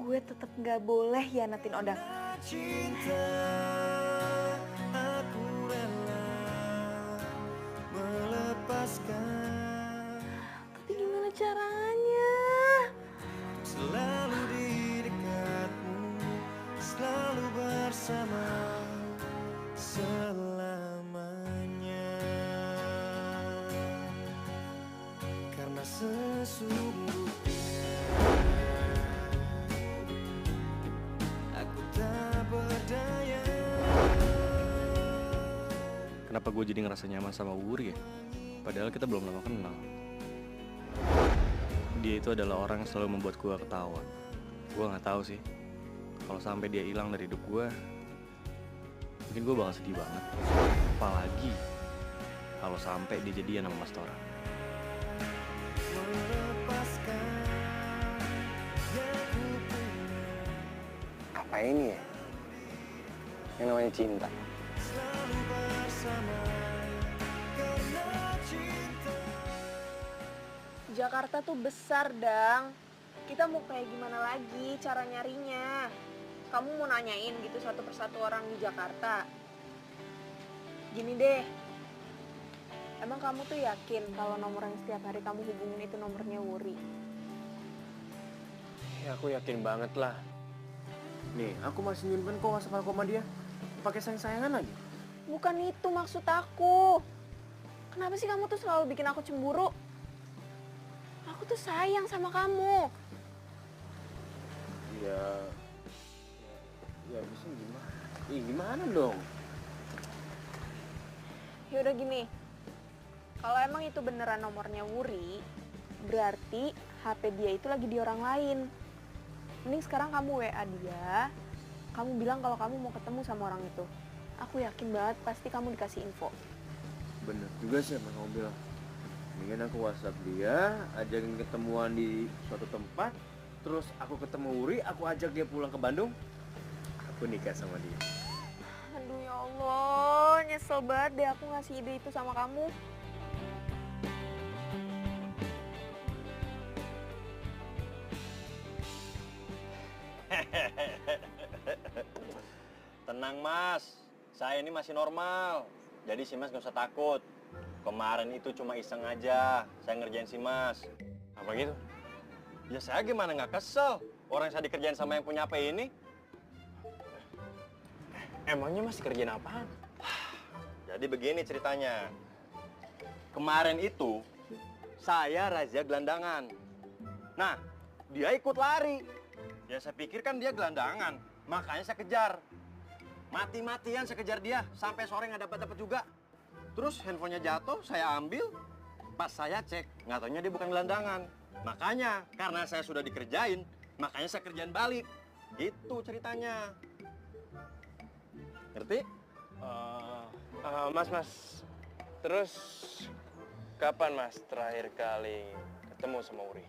gue tetap nggak boleh hianatin Odang. Cinta, aku rela melepaskan. Tapi gimana caranya? Selalu di dekatmu, selalu bersama selamanya. Karena sesungguhnya aku tak berdaya. Kenapa gue jadi ngerasa nyaman sama Wuri ya? Padahal kita belum lama kenal. Dia itu adalah orang yang selalu membuat gue ketawa. Gue nggak tahu sih, kalau sampai dia hilang dari hidup gue, mungkin gue bakal sedih banget. Apalagi kalau sampai dia jadian sama Mas Tora. Apa ini ya? Yang namanya cinta. Jakarta tuh besar, Dang. Kita mau kayak gimana lagi cara nyarinya? Kamu mau nanyain gitu satu persatu orang di Jakarta? Gini deh, emang kamu tuh yakin kalau nomor yang setiap hari kamu hubungin itu nomornya Wuri? Ya aku yakin banget lah. Nih, aku masih nyimpen kok WhatsApp aku sama dia. Pakai sayang-sayangan lagi. Bukan itu maksud aku. Kenapa sih kamu tuh selalu bikin aku cemburu? Aku tuh sayang sama kamu. Ya bisa gimana? Gimana dong? Ya udah gini. Kalau emang itu beneran nomornya Wuri, berarti HP dia itu lagi di orang lain. Mending sekarang kamu WA dia, kamu bilang kalau kamu mau ketemu sama orang itu. Aku yakin banget pasti kamu dikasih info. Bener juga sih emang kamu bilang. Mendingan aku WhatsApp dia, ajakin ketemuan di suatu tempat, terus aku ketemu Wuri, aku ajak dia pulang ke Bandung, aku nikah sama dia. Aduh ya Allah, nyesel banget deh aku ngasih ide itu sama kamu. Tenang Mas, saya ini masih normal. Jadi si Mas gak usah takut. Kemarin itu cuma iseng aja, saya ngerjain si Mas. Apa gitu? Ya saya gimana nggak kesel? Orang saya dikerjain sama yang punya HP ini. Emangnya Mas kerjain apaan? Jadi begini ceritanya. Kemarin itu, saya razia gelandangan. Nah, dia ikut lari. Ya saya pikir kan dia gelandangan, makanya saya kejar. Mati-matian saya kejar dia, sampai sore nggak dapat juga. Terus handphonenya jatuh, saya ambil. Pas saya cek, nggak taunya dia bukan gelandangan. Makanya, karena saya sudah dikerjain, makanya saya kerjain balik. Gitu ceritanya. Ngerti? Mas. Terus, kapan Mas terakhir kali ketemu sama Wuri?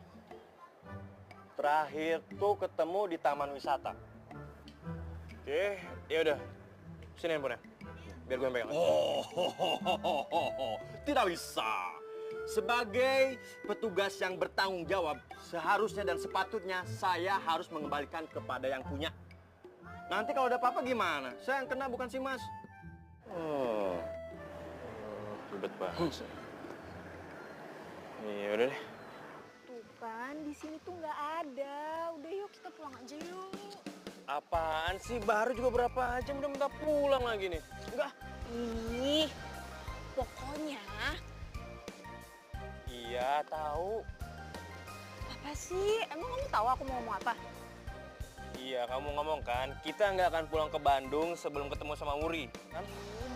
Terakhir tuh ketemu di taman wisata. Oke, ya udah. Sini handphonenya. Biar gue yang pegang. Tidak bisa. Sebagai petugas yang bertanggung jawab, seharusnya dan sepatutnya saya harus mengembalikan kepada yang punya. Nanti kalau ada apa-apa gimana? Saya yang kena bukan si Mas. Ribet banget. Iya udah deh. Tuh kan, di sini tuh nggak ada. Udah yuk kita pulang aja yuk. Apaan sih? Baru juga berapa jam udah minta pulang lagi nih. Enggak. Ih, pokoknya. Iya, tahu. Apa sih? Emang kamu tahu aku mau ngomong apa? Iya, kamu ngomong kan, kita nggak akan pulang ke Bandung sebelum ketemu sama Wuri, kan?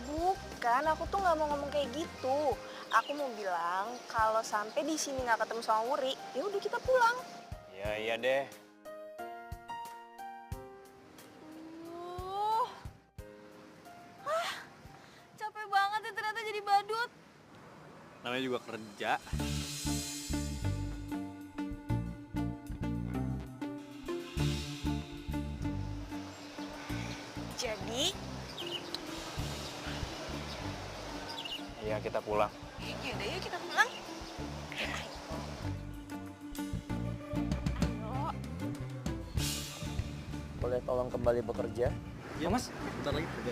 Bukan, aku tuh nggak mau ngomong kayak gitu. Aku mau bilang kalau sampai di sini nggak ketemu sama Wuri, ya udah kita pulang. Iya deh. Capek banget ya ternyata jadi badut. Namanya namanya juga kerja. Jadi, Iya, kita pulang. yaudah yuk kita pulang. Boleh tolong kembali bekerja? Iya mas, bentar lagi kerja.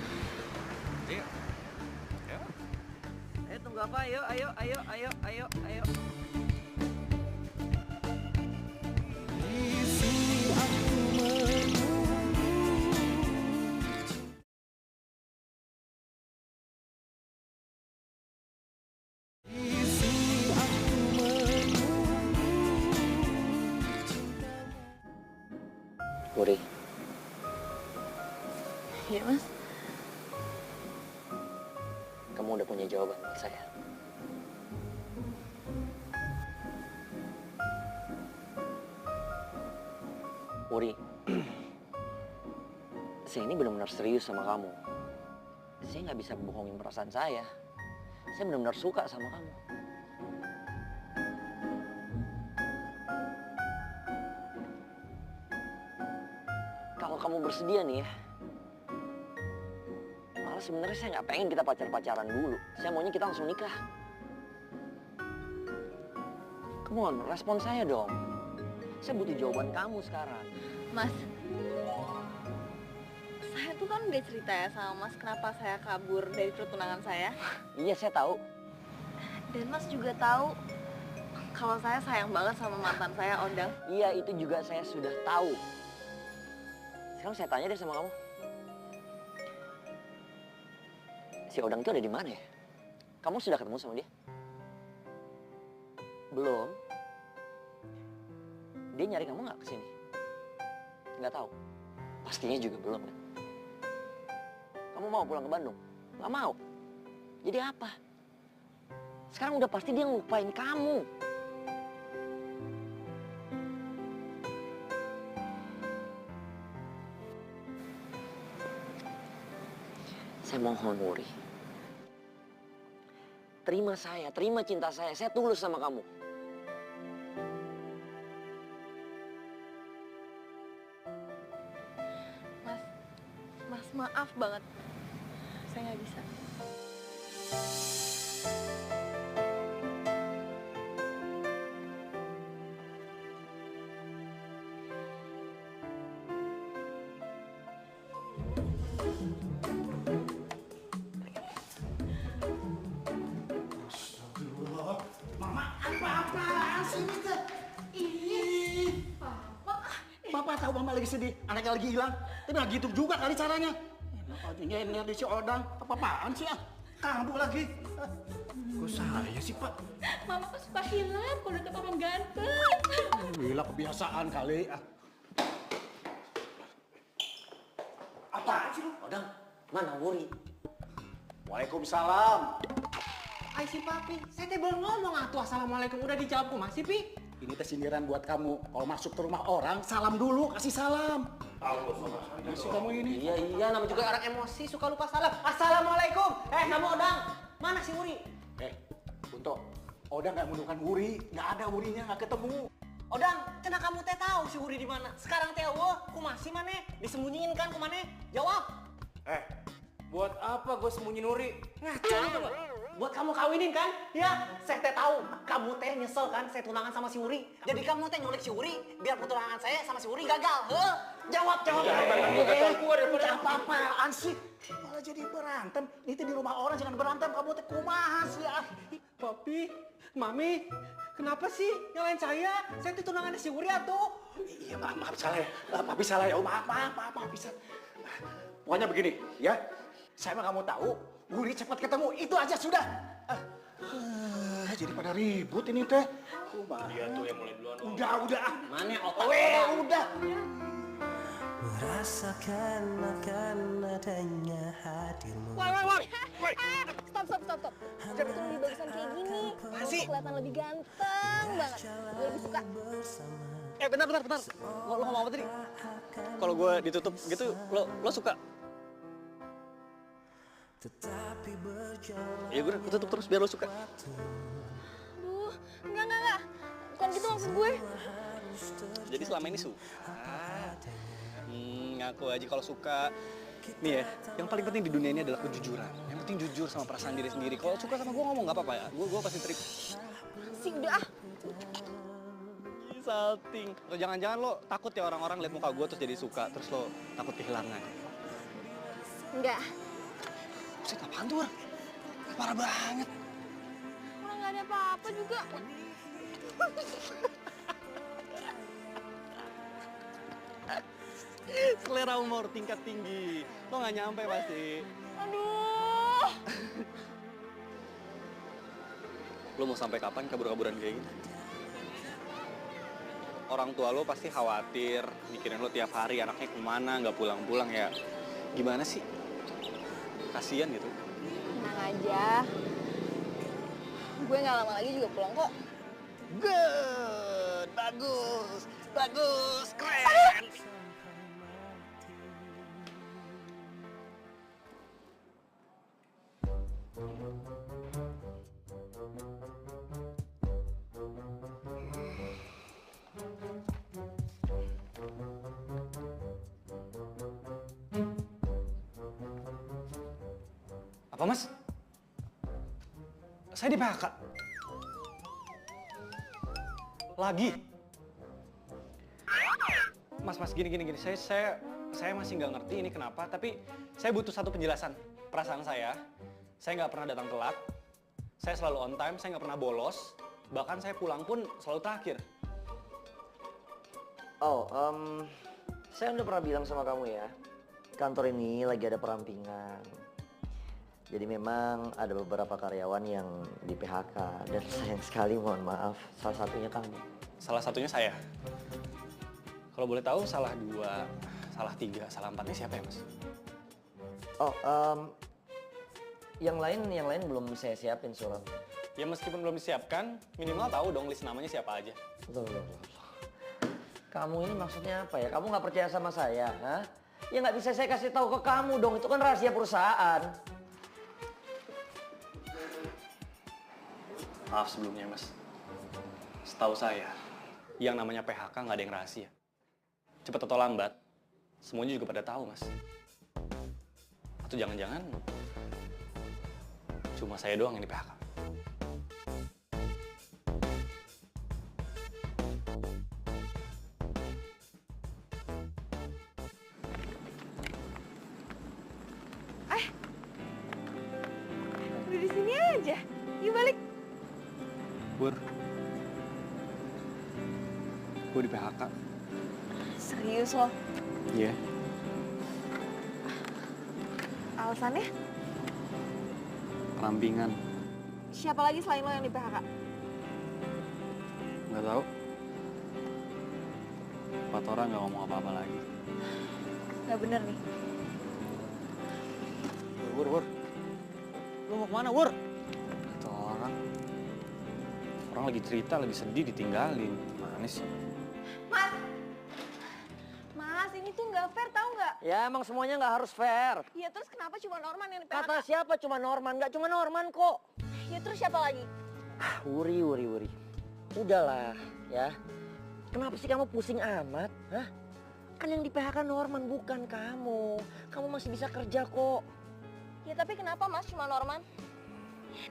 Ayo. Ayo. Ayo tunggu apa? Ayo. Wuri. Iya mas. Kamu udah punya jawaban buat saya. Wuri, saya ini benar-benar serius sama kamu. Saya nggak bisa bohongin perasaan saya. Saya benar-benar suka sama kamu. Kalau kamu bersedia nih ya, malah sebenarnya saya nggak pengen kita pacaran dulu. Saya maunya kita langsung nikah. Come on, respon saya dong. Saya butuh jawaban kamu sekarang. Mas, saya tuh kan udah cerita ya sama mas kenapa saya kabur dari pertunangan saya. Iya, saya tahu. Dan mas juga tahu kalau saya sayang banget sama mantan saya, Odang. Iya, itu juga saya sudah tahu. Sekarang saya tanya deh sama kamu. Si Odang itu ada di mana ya? Kamu sudah ketemu sama dia? Belum. Dia nyari kamu nggak kesini? Nggak tahu. Pastinya juga belum kan? Kamu mau pulang ke Bandung? Nggak mau. Jadi apa? Sekarang udah pasti dia ngelupain kamu. Saya mohon, Wuri. Terima saya, terima cinta saya. Saya tulus sama kamu. Mas maaf banget. Saya nggak bisa. Mama, apa-apaan sih ini teh? Ih, Papa tahu Mama lagi sedih, anaknya lagi hilang. Tapi nggak gitu juga kali caranya. Enak aja nyender di si Odang. Apa-apaan sih ah? Kambuh lagi. Kok saya sih Pak? Mama kan suka hilang kalau deket orang ganteng. Gila kebiasaan kali ah. Apaan sih lu? Odang, mana Wuri? Waalaikumsalam. Ay si Papi, saya teh belum ngomong atuh assalamualaikum udah dijawab kumaha sih Pi? Ini teh sindiran buat kamu. Kalau masuk ke rumah orang, salam dulu, kasih salam. Masih kamu ini. Iya, namanya juga orang emosi suka lupa salam. Assalamualaikum. Kamu Odang, mana si Wuri? Kunto, Odang nggak menemukan Wuri, nggak ada Wurinya, nggak ketemu. Odang, cenah kamu teh tahu si Wuri di mana? Sekarang teh kumaha sih maneh? Disembunyiin kan kumaneh? Jawab. Buat apa gue sembunyiin Wuri? Ngaco itu loh. Buat kamu kawinin kan? Ya, saya teh tahu. Kamu teh nyesel kan saya tunangan sama si Wuri. Jadi kamu teh nyulik si Wuri biar pertunangan saya sama si Wuri gagal. Jawab. Apa-apaan sih? Malah jadi berantem. Ini teh di rumah orang jangan berantem. Kamu teh kumaha sih ah? Papi, Mami, kenapa sih nyalain saya? Saya tuh tunangannya si Wuri atuh. Iya maaf salah ya. Papi salah ya. Maaf bisa. Pokoknya begini ya. Saya mah kamu tahu. Wuri cepat ketemu, itu aja sudah. Jadi pada ribut ini teh. Dia tuh yang mulai duluan. Udah. Mana otak? Udah. Merasakan akan adanya hadirmu. Woi. Stop. Jadi tuh lebih bagusan kayak gini. Kamu kelihatan lebih ganteng banget. Gue lebih suka. Bentar. Lo ngomong apa tadi? Kalau gue ditutup gitu, lo suka? Ya gue tutup terus biar lo suka. Enggak. Bukan gitu maksud gue. Jadi selama ini suka. Ngaku aja kalau suka. Nih ya, yang paling penting di dunia ini adalah kejujuran. Yang penting jujur sama perasaan diri sendiri. Kalau suka sama gue ngomong nggak apa-apa ya. Gue pasti terima. Sih udah. Salting. Atau jangan-jangan lo takut ya orang-orang lihat muka gue terus jadi suka, terus lo takut kehilangan. Enggak. Buset, apaan tuh, War? Parah banget. Orang nggak ada apa-apa juga. Selera humor tingkat tinggi. Lo nggak nyampe pasti. Aduh. Lo mau sampai kapan kabur-kaburan kayak gini? Orang tua lo pasti khawatir, mikirin lo tiap hari anaknya kemana, nggak pulang-pulang ya. Gimana sih? Kasian gitu. Tenang aja. Gue nggak lama lagi juga pulang kok. Good, bagus, keren. Apa, Mas? Saya di PHK. Lagi? Mas, gini. Saya masih nggak ngerti ini kenapa, tapi saya butuh satu penjelasan. Perasaan saya nggak pernah datang telat, saya selalu on time, saya nggak pernah bolos, bahkan saya pulang pun selalu terakhir. Saya udah pernah bilang sama kamu ya, kantor ini lagi ada perampingan. Jadi memang ada beberapa karyawan yang di PHK dan sayang sekali mohon maaf, salah satunya kamu. Salah satunya saya. Kalau boleh tahu salah 2, salah 3, salah 4-nya siapa ya, Mas? Yang lain belum saya siapin surat. Ya meskipun belum disiapkan, minimal tahu dong list namanya siapa aja. Loh. Kamu ini maksudnya apa ya? Kamu nggak percaya sama saya, ha? Ya nggak bisa saya kasih tahu ke kamu dong, itu kan rahasia perusahaan. Maaf sebelumnya, Mas. Setahu saya, yang namanya PHK nggak ada yang rahasia. Cepat atau lambat, semuanya juga pada tahu, Mas. Atau jangan-jangan cuma saya doang yang di PHK. Udah di sini aja. Yuk balik. Bur, gue di PHK. Serius lo? Iya. Alasannya? Perampingan. Siapa lagi selain lo yang di PHK? Nggak tahu. 4 orang nggak ngomong apa-apa lagi. Nggak bener nih. Wur. Lu mau kemana, Wur? Itu orang lagi cerita, lagi sedih, ditinggalin. Mana sih? Mas, ini tuh nggak fair, tahu nggak? Ya emang semuanya nggak harus fair. Ya terus kenapa cuma Norman yang di PHK? Kata siapa cuma Norman? Nggak cuma Norman kok. Ya terus siapa lagi? Wuri. Udahlah ya. Kenapa sih kamu pusing amat? Hah? Kan yang di PHK Norman bukan kamu. Kamu masih bisa kerja kok. Ya tapi kenapa Mas cuma Norman?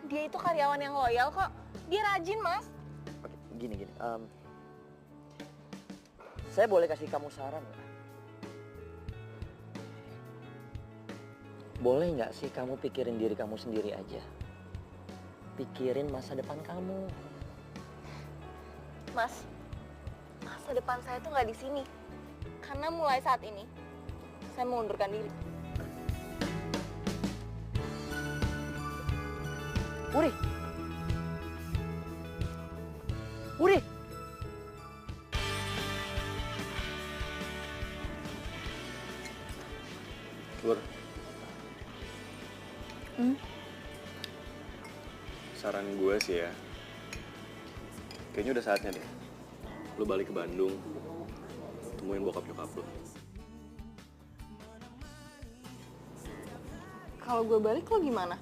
Dia itu karyawan yang loyal kok. Dia rajin, Mas. Oke, gini. Saya boleh kasih kamu saran nggak? Boleh nggak sih kamu pikirin diri kamu sendiri aja? Pikirin masa depan kamu. Mas, masa depan saya tuh nggak di sini. Karena mulai saat ini, saya mengundurkan diri. Wuri! Wur. Saran gue sih ya, kayaknya udah saatnya deh. Lu balik ke Bandung, temuin bokap nyokap lu. Kalau gue balik lo gimana?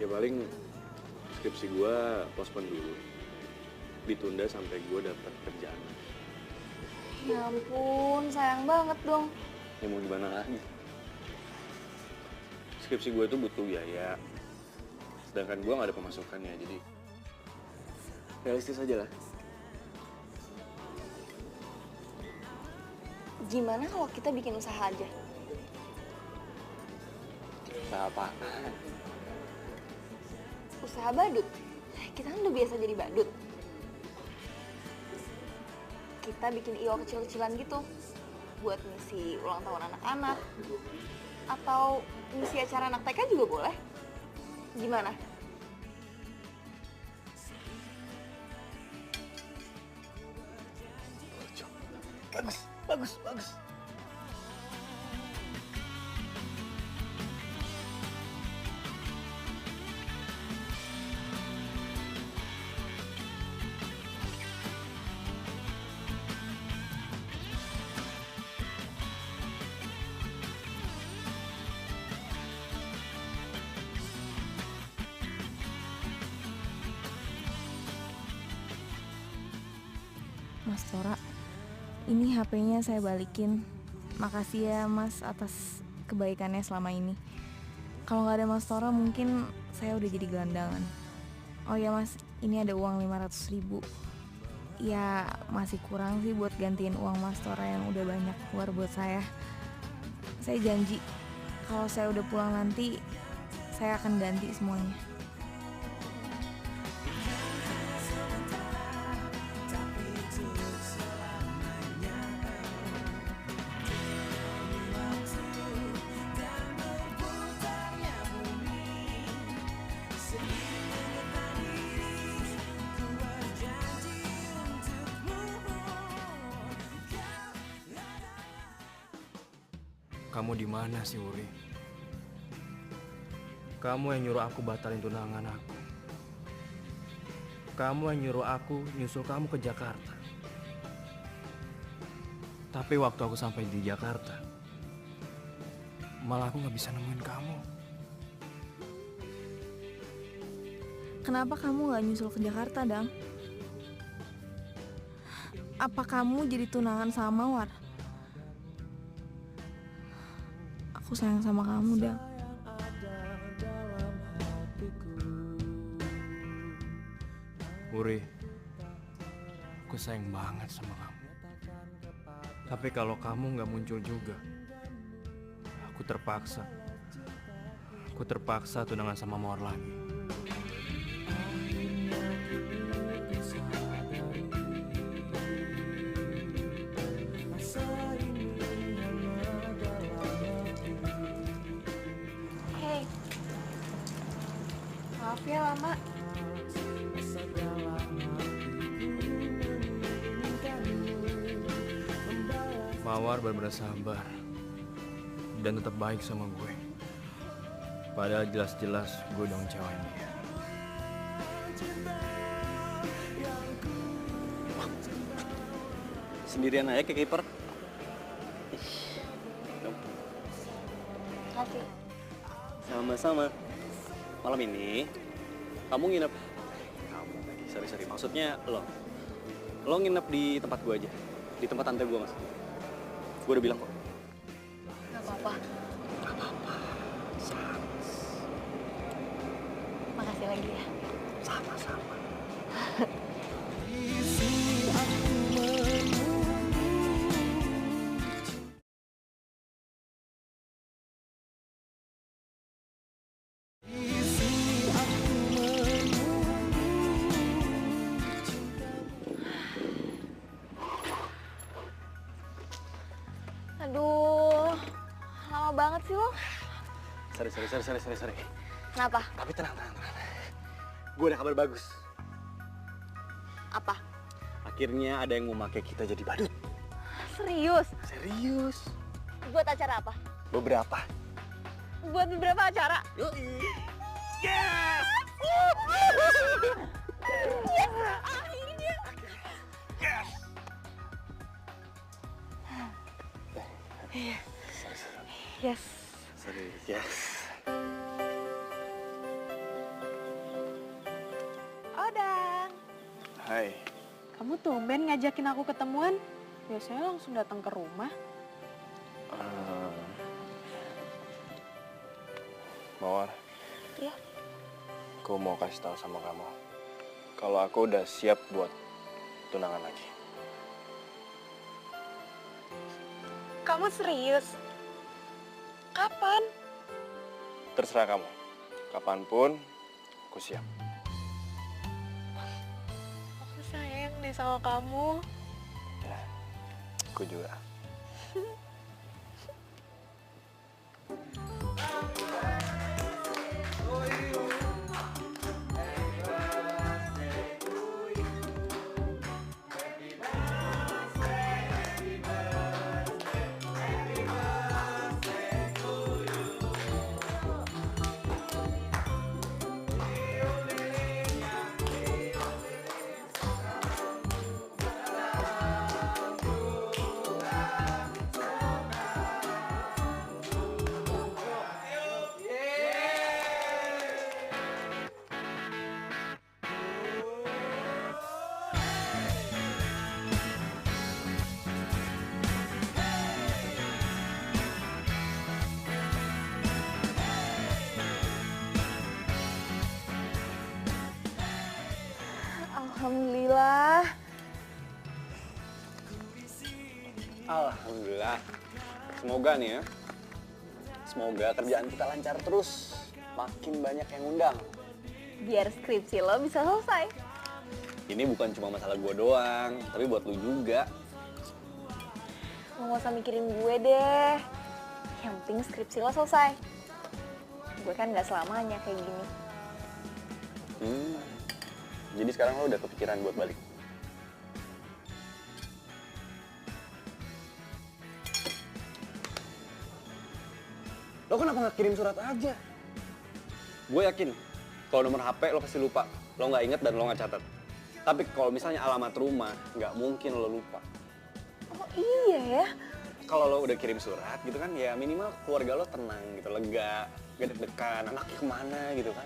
Ya paling skripsi gue postpone dulu. Ditunda sampai gue dapat kerjaan. Ya ampun, sayang banget dong. Ya mau gimana lagi? Skripsi gue tuh butuh biaya. Sedangkan gue gak ada pemasukannya, jadi realistis aja lah. Gimana kalau kita bikin usaha aja? Usaha apaan? Usaha badut. Kita kan udah biasa jadi badut. Kita bikin IO kecil-kecilan gitu. Buat ngisi ulang tahun anak-anak. Atau ngisi acara anak TK juga boleh. Gimana? Bagus. Mas Tora, ini HP-nya saya balikin. Makasih ya Mas atas kebaikannya selama ini. Kalau nggak ada Mas Tora mungkin saya udah jadi gelandangan. Oh ya Mas, ini ada uang 500.000. Ya masih kurang sih buat gantiin uang Mas Tora yang udah banyak keluar buat saya. Saya janji kalau saya udah pulang nanti saya akan ganti semuanya. Kamu di mana sih, Wuri? Kamu yang nyuruh aku batalin tunangan aku. Kamu yang nyuruh aku nyusul kamu ke Jakarta. Tapi waktu aku sampai di Jakarta, malah aku gak bisa nemuin kamu. Kenapa kamu gak nyusul ke Jakarta, Dang? Apa kamu jadi tunangan sama Mawar? Aku sayang sama kamu, Dang. Wuri, aku sayang banget sama kamu. Tapi kalau kamu gak muncul juga, aku terpaksa tunangan sama Mawar lagi. Hey, maaf ya lama. Mawar benar-benar sabar dan tetap baik sama gue. Padahal jelas-jelas gue udah ngecewain dia. Sendirian aja ke kiper. Kasih. Sama-sama. Malam ini kamu nginep. Kamu lagi sorry. Maksudnya lo nginep di tempat gue aja. Di tempat tante gue, Mas. Gue udah bilang kok. Gak apa-apa. Makasih lagi ya. Sama-sama. Aduh, lama banget sih lo. Sorry. Kenapa? Tapi tenang. Gue ada kabar bagus. Apa? Akhirnya ada yang mau pakai kita jadi badut. Serius? Serius. Buat acara apa? Beberapa. Buat beberapa acara? Yoi. Yes! Yes! Akhirnya! Yes! Yes. Sorry, yes. Hai. Kamu tumben ngajakin aku ketemuan. Biasanya langsung datang ke rumah. Mawar. Iya. Aku mau kasih tahu sama kamu. Kalau aku udah siap buat tunangan lagi. Kamu serius? Kapan? Terserah kamu. Kapanpun, aku siap. Aku sayang deh sama kamu. Ya, aku juga. Alhamdulillah. Alhamdulillah. Semoga nih ya. Semoga kerjaan kita lancar terus. Makin banyak yang undang. Biar skripsi lo bisa selesai. Ini bukan cuma masalah gue doang, tapi buat lu juga. Lo gak usah mikirin gue deh. Yang penting skripsi lo selesai. Gue kan gak selamanya kayak gini. Jadi sekarang lo udah kepikiran buat balik? Lo kenapa nggak kirim surat aja? Gue yakin, kalau nomor HP lo pasti lupa. Lo nggak inget dan lo nggak catat. Tapi kalau misalnya alamat rumah, nggak mungkin lo lupa. Oh iya ya? Kalau lo udah kirim surat gitu kan, ya minimal keluarga lo tenang gitu, lega, gak deg-degan, anaknya kemana gitu kan.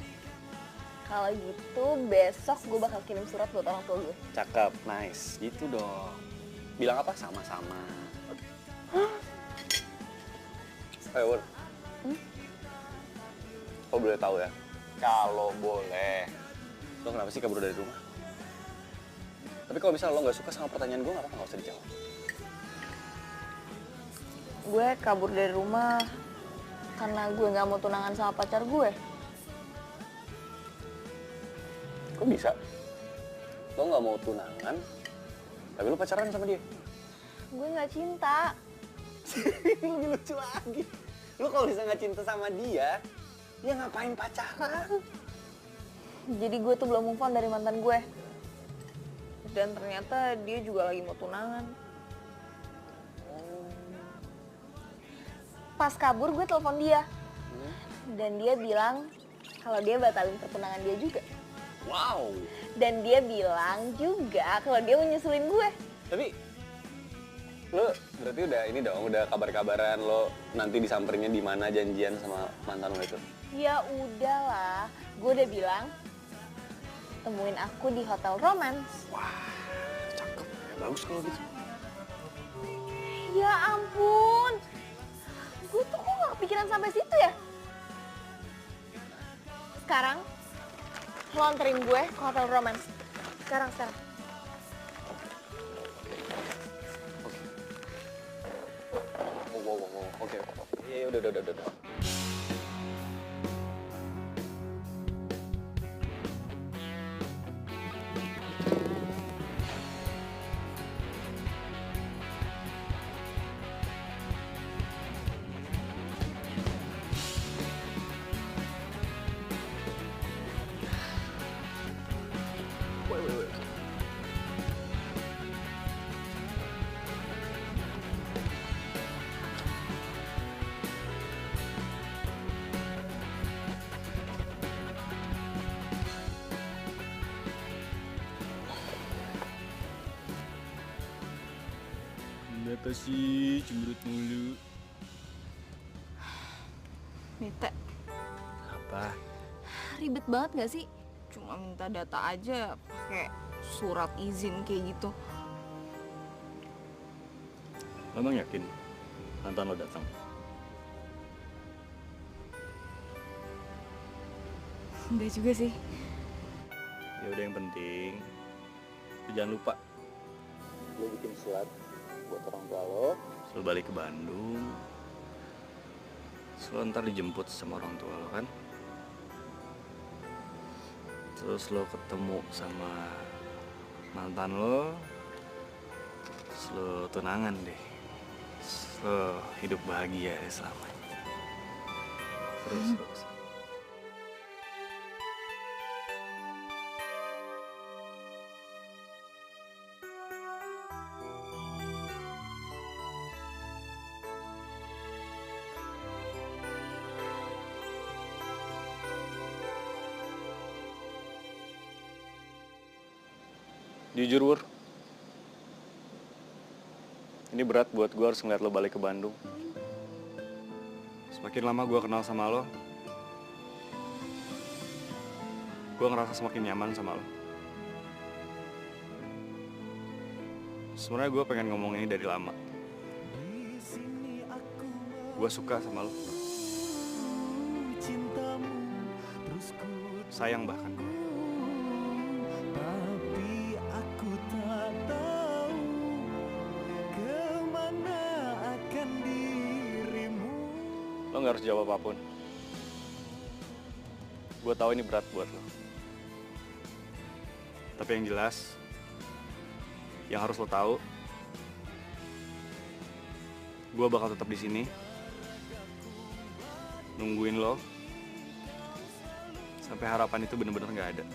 Kalau gitu besok gue bakal kirim surat buat orang tua gue. Cakep, nice. Gitu dong. Bilang apa? Sama-sama. Wur. Lo boleh tahu ya? Kalau boleh. Lo kenapa sih kabur dari rumah? Tapi kalau misalnya lo nggak suka sama pertanyaan gue, nggak apa-apa, nggak usah dijawab. Gue kabur dari rumah karena gue nggak mau tunangan sama pacar gue. Kok bisa? Lo nggak mau tunangan, tapi lo pacaran sama dia? Gue nggak cinta. Lebih lucu lagi. Lo kalau bisa nggak cinta sama dia, ya ngapain pacaran? Jadi gue tuh belum move on dari mantan gue. Dan ternyata dia juga lagi mau tunangan. Pas kabur gue telepon dia. Dan dia bilang kalau dia batalin pertunangan dia juga. Wow. Dan dia bilang juga kalau dia mau nyusulin gue. Tapi lo berarti udah ini dong, udah kabar-kabaran lo nanti disamperinnya di mana janjian sama mantan lo itu? Ya udahlah, gue udah bilang temuin aku di Hotel Romance. Wah, cakep. Ya, bagus kalau gitu. Ya ampun, gue tuh kok gak kepikiran sampai situ ya? Sekarang lo anterin gue ke Hotel Romance. Sekarang. Oke. Iya, udah. Kenapa sih cemberut mulu? Bete, Apa? ribet banget gak sih? Cuma minta data aja pakai surat izin kayak gitu. Lo emang yakin mantan lo datang? Enggak juga sih. Ya udah, yang penting lo jangan lupa lo bikin surat buat orang tua lo. Lo balik ke Bandung. Lo ntar dijemput sama orang tua lo kan. Terus lo ketemu sama mantan lo. Terus lo tunangan deh. Terus lo hidup bahagia deh selamanya. Terus. Jujur, Wur, ini berat buat gue harus ngeliat lo balik ke Bandung. Semakin lama gue kenal sama lo, gue ngerasa semakin nyaman sama lo. Sebenarnya gue pengen ngomong ini dari lama. Gue suka sama lo. Sayang bahkan. Lo gak harus jawab apapun. Gue tahu ini berat buat lo. Tapi yang jelas, yang harus lo tahu, gue bakal tetap di sini, nungguin lo, sampai harapan itu bener-bener gak ada.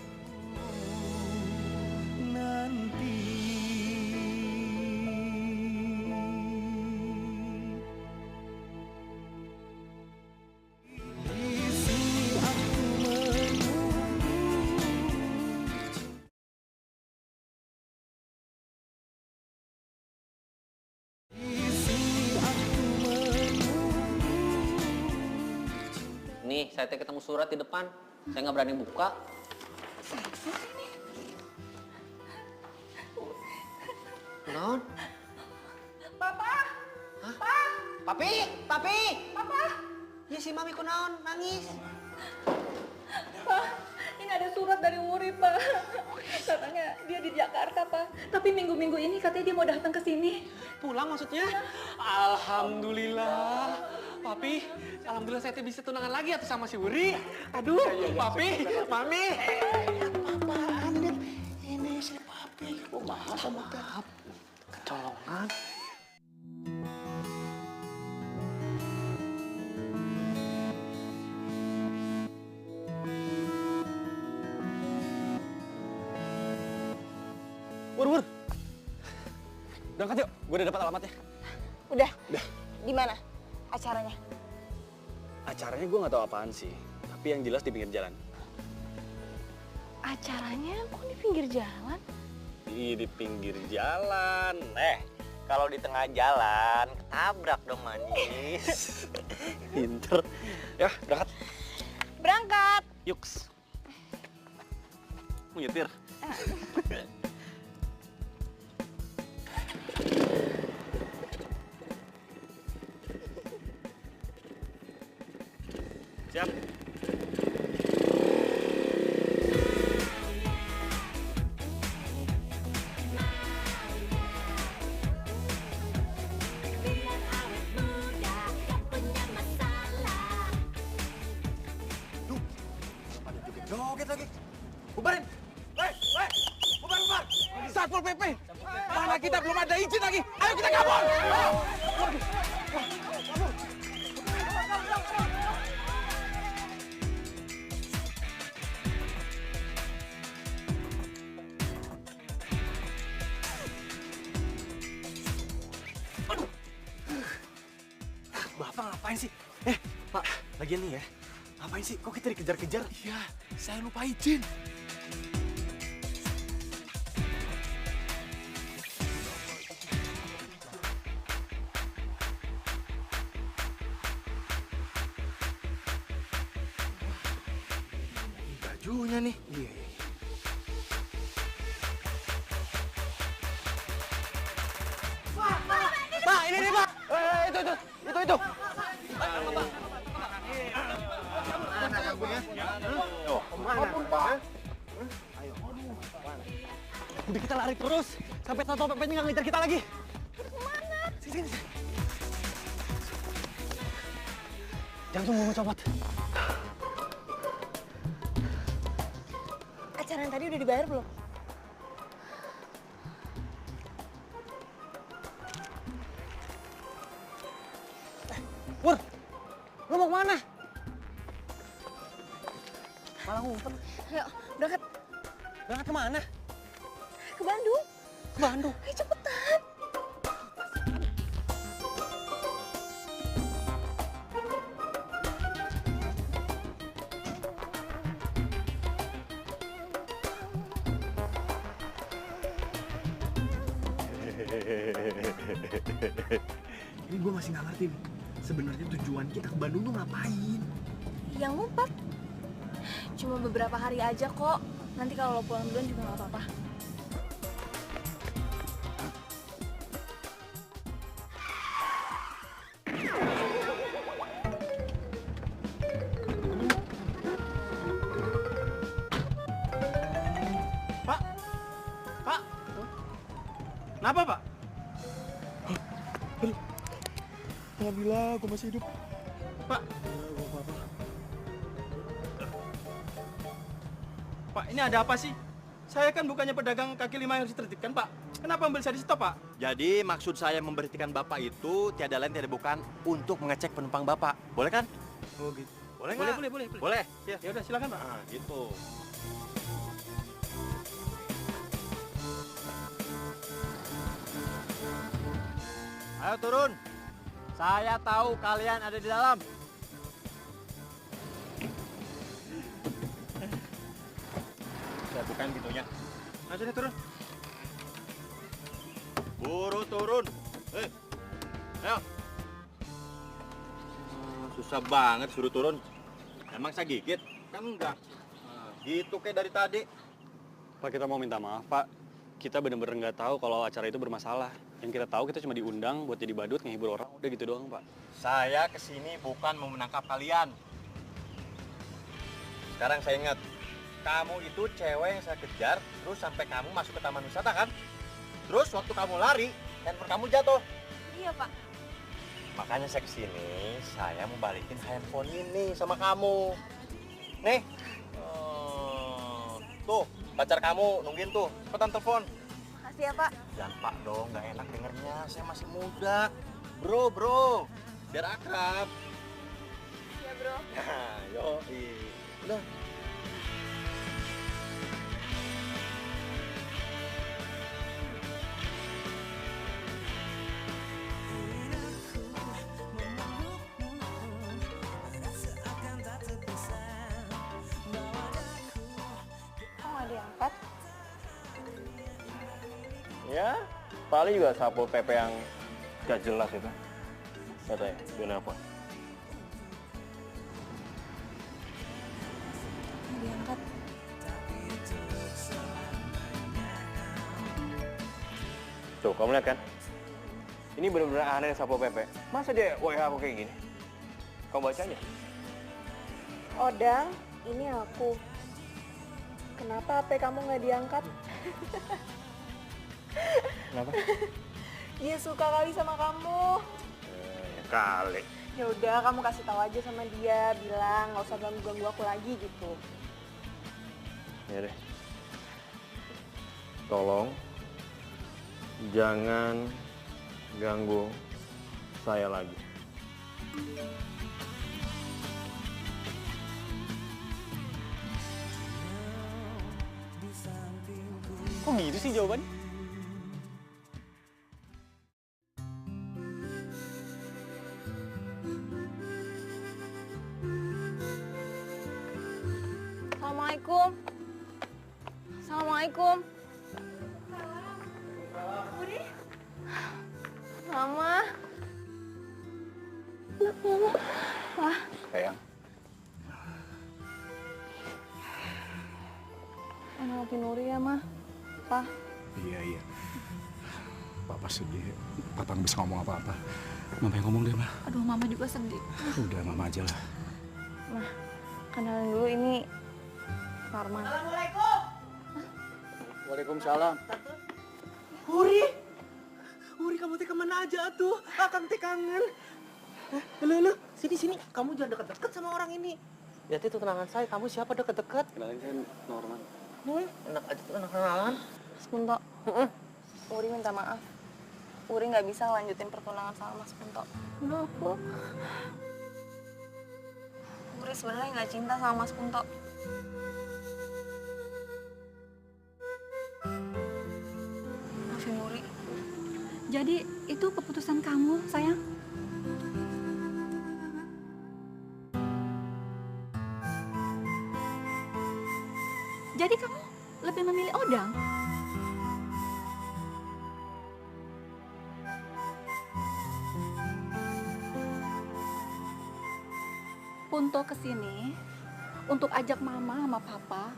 Nih, saya teh ketemu surat di depan. Saya nggak berani buka. Non? Papa! Hah? Pa! Papi! Papi! Papa! Ya si Mami kok naon? Nangis. Pak, ini ada surat dari Wuri, Pak. Katanya dia di Jakarta, Pak. Tapi minggu-minggu ini katanya dia mau datang ke sini. Pulang maksudnya? Alhamdulillah. Papi, alhamdulillah saya bisa tunangan lagi atau sama si Wuri. Aduh, Papi, Mami. Papa, Andin. Ini si Papi. Oh, maaf. Kecolongan. Wur. Berangkat yuk, gue udah dapat alamatnya. Udah. Di mana acaranya? Acaranya gue nggak tahu apaan sih, tapi yang jelas di pinggir jalan. Acaranya kok di pinggir jalan? Di pinggir jalan. Kalau di tengah jalan, ketabrak dong manis. Pinter. Ya, berangkat. Berangkat. Yuks. Mau nyetir? Siap. Joget lagi. Bubarin. Bubar. Satpol PP. Mana kita belum ada izin lagi. Ayo kita kabur. Bapak ngapain sih? Pak, lagian nih ya. Ngapain sih? Kok kita dikejar-kejar? Iya, saya lupa izin. Bajunya nih. Iya. Itu. Udah kita lari terus sampai Satpol PP-nya nggak ngejar kita lagi. Kemana? Sini. Jangan tunggu copot. Acara yang tadi udah dibayar belum? Pur, lo mau kemana? Malah ngumpet. Ayo, berangkat. Berangkat kemana? Ke Bandung. Ke Bandung? Ayo cepetan. Ini gue masih nggak ngerti nih. Sebenarnya tujuan kita ke Bandung tuh ngapain? Yang ngumpet. Cuma beberapa hari aja kok. Nanti kalau lo pulang duluan juga nggak apa-apa. Pak? Kenapa, Pak? Alhamdulillah, gue masih hidup. Pak? Pak, ini ada apa sih? Saya kan bukannya pedagang kaki lima yang harus ditertibkan, Pak. Kenapa ambil saya di stop, Pak? Jadi maksud saya memberhentikan Bapak itu tiada lain tiada bukan untuk mengecek penumpang Bapak. Boleh kan? Oh gitu. Boleh nggak? Boleh. Boleh. Ya udah silakan, Pak. Nah, gitu. Ayo turun. Saya tahu kalian ada di dalam. Saya bukan pintunya. Ayo deh turun. Buru turun. Ayo. Susah banget suruh turun. Emang saya gigit? Kan enggak. Gitu kayak dari tadi. Pak, kita mau minta maaf, Pak. Kita bener-bener nggak tahu kalau acara itu bermasalah. Yang kita tahu kita cuma diundang buat jadi badut, ngehibur orang. Udah gitu doang, Pak. Saya kesini bukan mau menangkap kalian. Sekarang saya ingat, kamu itu cewek yang saya kejar, terus sampai kamu masuk ke taman wisata kan? Terus waktu kamu lari, handphone kamu jatuh. Iya, Pak. Makanya saya kesini, saya mau balikin handphone ini sama kamu. Nih, tuh pacar kamu nungguin tuh, cepetan telepon. Makasih ya, Pak. Jangan Pak dong, nggak enak dengernya, saya masih muda. Bro, biar akrab. Iya, bro. Nah, yoi. Udah. Kok nggak diangkat? Ya, paling juga Satpol PP yang gak jelas itu. Katanya, dia nelfon. Nggak diangkat. Tuh, kamu lihat kan? Ini bener-bener aneh Satpol PP. Masa dia WA aku kayak gini? Kamu baca aja. Odang, ini aku. Kenapa HP kamu nggak diangkat? Kenapa? Dia suka kali sama kamu. Ya kali. Ya udah, kamu kasih tahu aja sama dia, bilang nggak usah ganggu aku lagi gitu. Ya deh. Tolong jangan ganggu saya lagi. Kok gitu sih jawabannya? Assalamualaikum. Assalamualaikum. Budi. Mama. Mama. Wah. Sayang. Maafin Nuri ya, Ma. Pa. Iya. Papa sedih. Papa nggak bisa ngomong apa-apa. Mama yang ngomong deh, Ma. Aduh, Mama juga sedih. Udah, Mama aja lah. Mah, kenalin dulu ini Farman. Assalamualaikum. Waalaikumsalam. Huri. Huri, kamu teh kemana aja tuh? Akang teh kangen. Lu, sini. Kamu jangan deket-deket sama orang ini. Lihat itu tunangan saya, kamu siapa deket-deket? Kenalin saya Norman. Enak aja tuh anak kenalan. Mas Punto, Uri minta maaf. Uri nggak bisa lanjutin pertunangan sama Mas Punto. Kenapa? Uri sebenarnya nggak cinta sama Mas Punto. Maafin Uri. Jadi itu keputusan kamu, sayang? Jadi kamu lebih memilih Odang? Punto kesini untuk ajak Mama sama Papa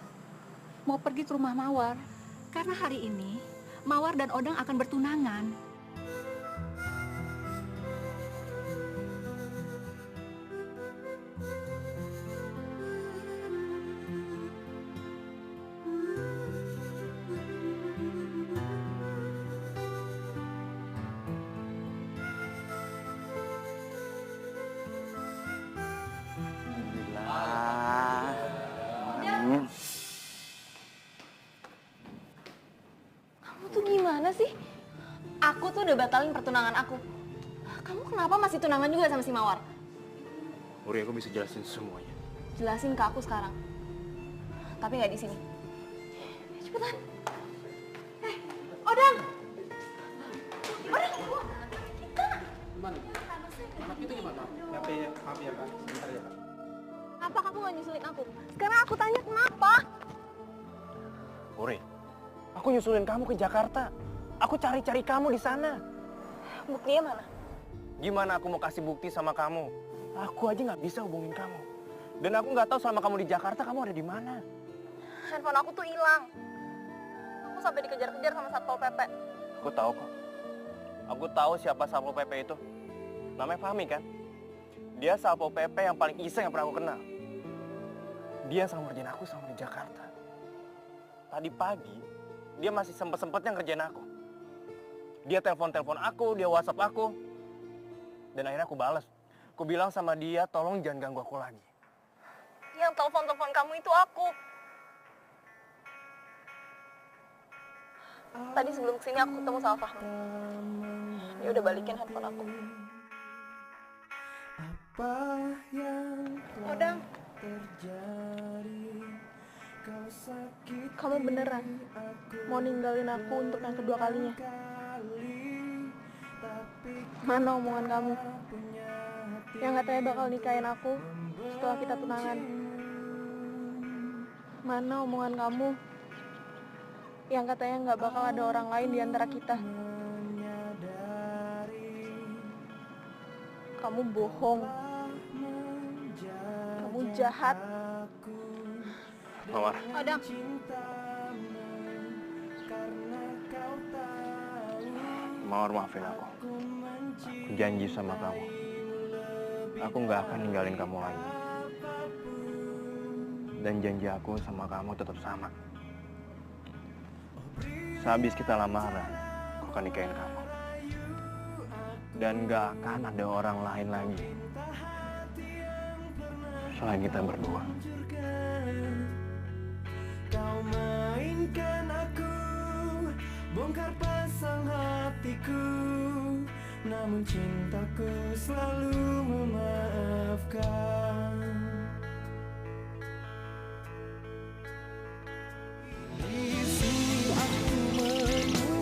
mau pergi ke rumah Mawar. Karena hari ini Mawar dan Odang akan bertunangan. Kamu tuh gimana sih? Aku tuh udah batalin pertunangan aku. Kamu kenapa masih tunangan juga sama si Mawar? Uri, aku bisa jelasin semuanya. Jelasin ke aku sekarang. Tapi nggak di sini. Cepetan. Odang! Odang! Anak itu gimana? Maaf ya, Pak. Sebentar ya, Pak. Kenapa kamu nggak nyusulin aku? Sekarang aku tanya kenapa? Uri, aku nyusulin kamu ke Jakarta. Aku cari-cari kamu di sana. Buktinya mana? Gimana aku mau kasih bukti sama kamu? Aku aja nggak bisa hubungin kamu. Dan aku nggak tahu selama kamu di Jakarta kamu ada di mana. Handphone aku tuh hilang. Aku sampai dikejar-kejar sama Satpol PP. Aku tahu kok. Aku tahu siapa Satpol PP itu. Namanya Fahmi kan? Dia Satpol PP yang paling iseng yang pernah aku kenal. Dia yang selalu ngerjain aku sama di Jakarta. Tadi pagi, dia masih sempet-sempetnya ngerjain aku. Dia telepon-telepon aku, dia WhatsApp aku. Dan akhirnya aku balas. Aku bilang sama dia, tolong jangan ganggu aku lagi. Yang telepon-telepon kamu itu aku. Tadi sebelum kesini aku ketemu sama Fahmi. Dia udah balikin handphone aku. Odang, kamu beneran mau ninggalin aku untuk yang kedua kalinya? Mana omongan kamu yang katanya bakal nikahin aku setelah kita tunangan? Mana omongan kamu yang katanya nggak bakal ada orang lain di antara kita? Kamu bohong. Kamu jahat. Mawar. Odang. Mawar, maafin aku. Aku janji sama kamu. Aku nggak akan ninggalin kamu lagi. Dan janji aku sama kamu tetap sama. Sehabis kita lamaran, aku akan nikahin kamu. Dan nggak akan ada orang lain lagi selain kita berdua. Kau mainkan aku, bongkar pasang hatiku, namun cintaku selalu memaafkan. Di sini aku menunggu.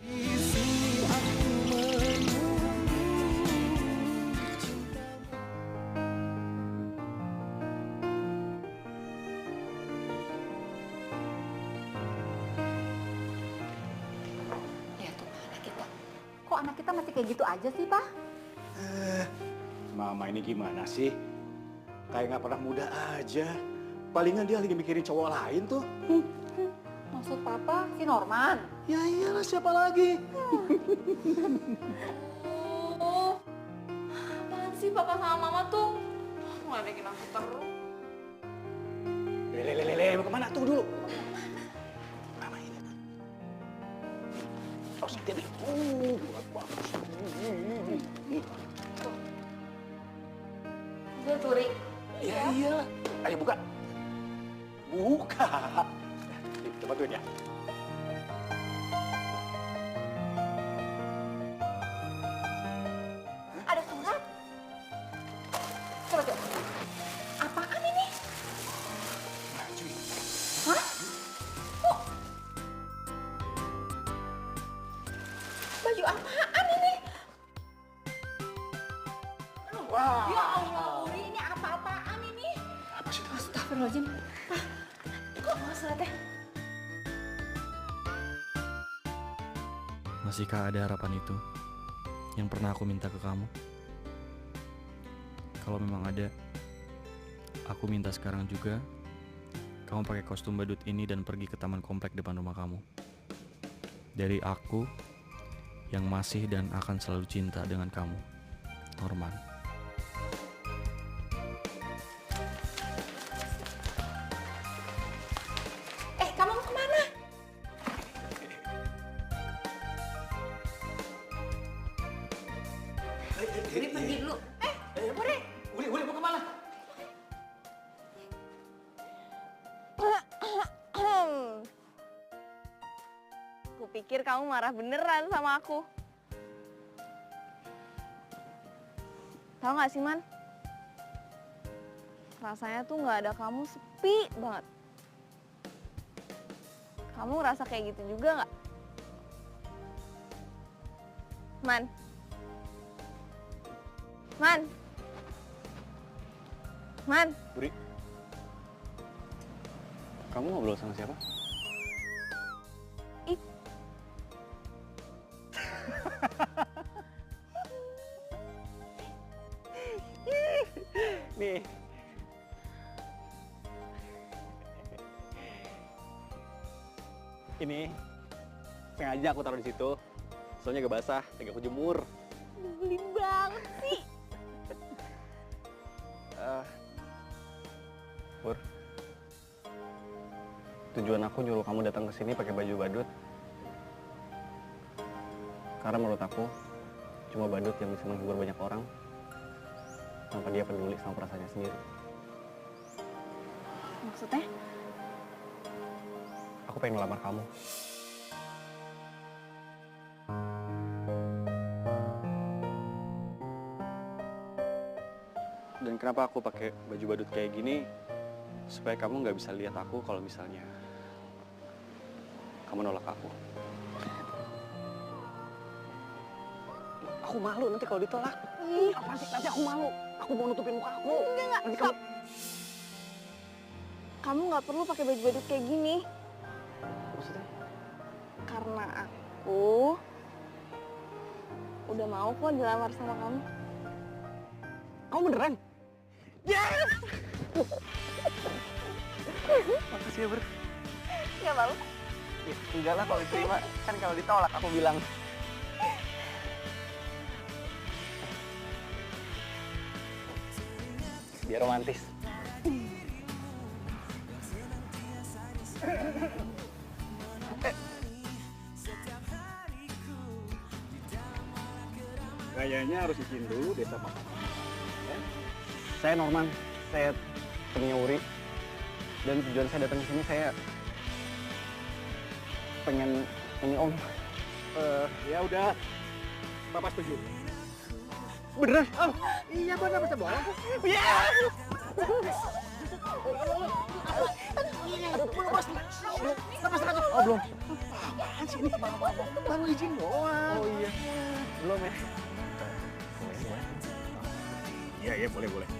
Di sini aku menunggu. Lihat tuh anak kita. Kok anak kita masih kayak gitu aja sih, Pak? Mama ini gimana sih? Kayak nggak pernah muda aja. Palingan dia lagi mikirin cowok lain tuh. Maksud papa si Norman? Ya iyalah, siapa lagi? Oh, apaan sih papa sama mama tuh? Ngeledekin aku terus. Lele, mau kemana? Tunggu dulu. Mama ini. Harus hati-hati. Bagus. Gue curi. Ya iyalah. Ayo buka. Buka. Coba bantuin ya. Ada surat. Coba. Apaan ini? Hah? Kok? Baju apaan ini? Wah. Ya Allah, Uri, ini apa-apaan ini? Apa sih itu? Astagfirullahaladzim. Kok suratnya? Masihkah ada harapan itu yang pernah aku minta ke kamu? Kalau memang ada, aku minta sekarang juga kamu pakai kostum badut ini dan pergi ke taman komplek depan rumah kamu. Dari aku yang masih dan akan selalu cinta dengan kamu, Norman. Kamu mau kemana? Uri pergi dulu. Uri mau kemana? Aku pikir kamu marah beneran sama aku. Tahu nggak sih, Man? Rasanya tuh nggak ada kamu sepi banget. Kamu ngerasa kayak gitu juga nggak? Man? Man? Man? Uri, kamu ngobrol sama siapa? Nih. Ini sengaja aku taruh di situ. Soalnya gak basah, lagi aku jemur. Nyebelin banget sih. Pur, tujuan aku nyuruh kamu datang ke sini pakai baju badut. Karena menurut aku, cuma badut yang bisa menghibur banyak orang tanpa dia peduli sama perasaannya sendiri. Maksudnya? Aku pengen ngelamar kamu. Dan kenapa aku pakai baju badut kayak gini? Supaya kamu nggak bisa lihat aku kalau misalnya kamu nolak aku. Aku malu nanti kalau ditolak. Ih, apa sih? Nanti aku malu. Aku mau nutupin muka aku. Enggak. Nanti Stop. Kamu nggak perlu pakai baju badut kayak gini. Maksudnya? Karena aku udah mau kok dilamar sama kamu. Kamu beneran? Yes! Makasih ya, Ber. Nggak malu? Ya, enggak lah kalau diterima. Kan kalau ditolak aku bilang. Biar romantis. Kayaknya harus izin dulu deh sama kamu. Saya Norman, saya temennya Uri. Dan tujuan saya datang ke sini saya pengen ini Om. Ya udah, Papa setuju. Beneran? Oh, iya benar bisa bohong. Iya. Oh belum. Apaan sih ini? Baru izin doang. Oh iya. Belum ya? Iya boleh.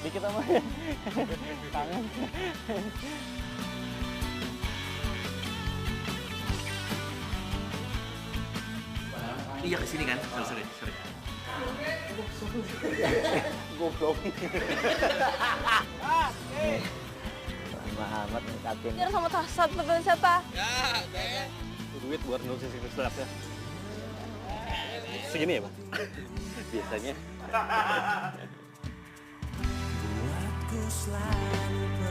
Dikit sama kangen. Iya kesini kan? Sorry. Goblok. Lama amat ngekatin. Biar sama Tasat, betul siapa? Duit buat nurusin si ya. Segini ya, Pak? Biasanya. Buatku selalu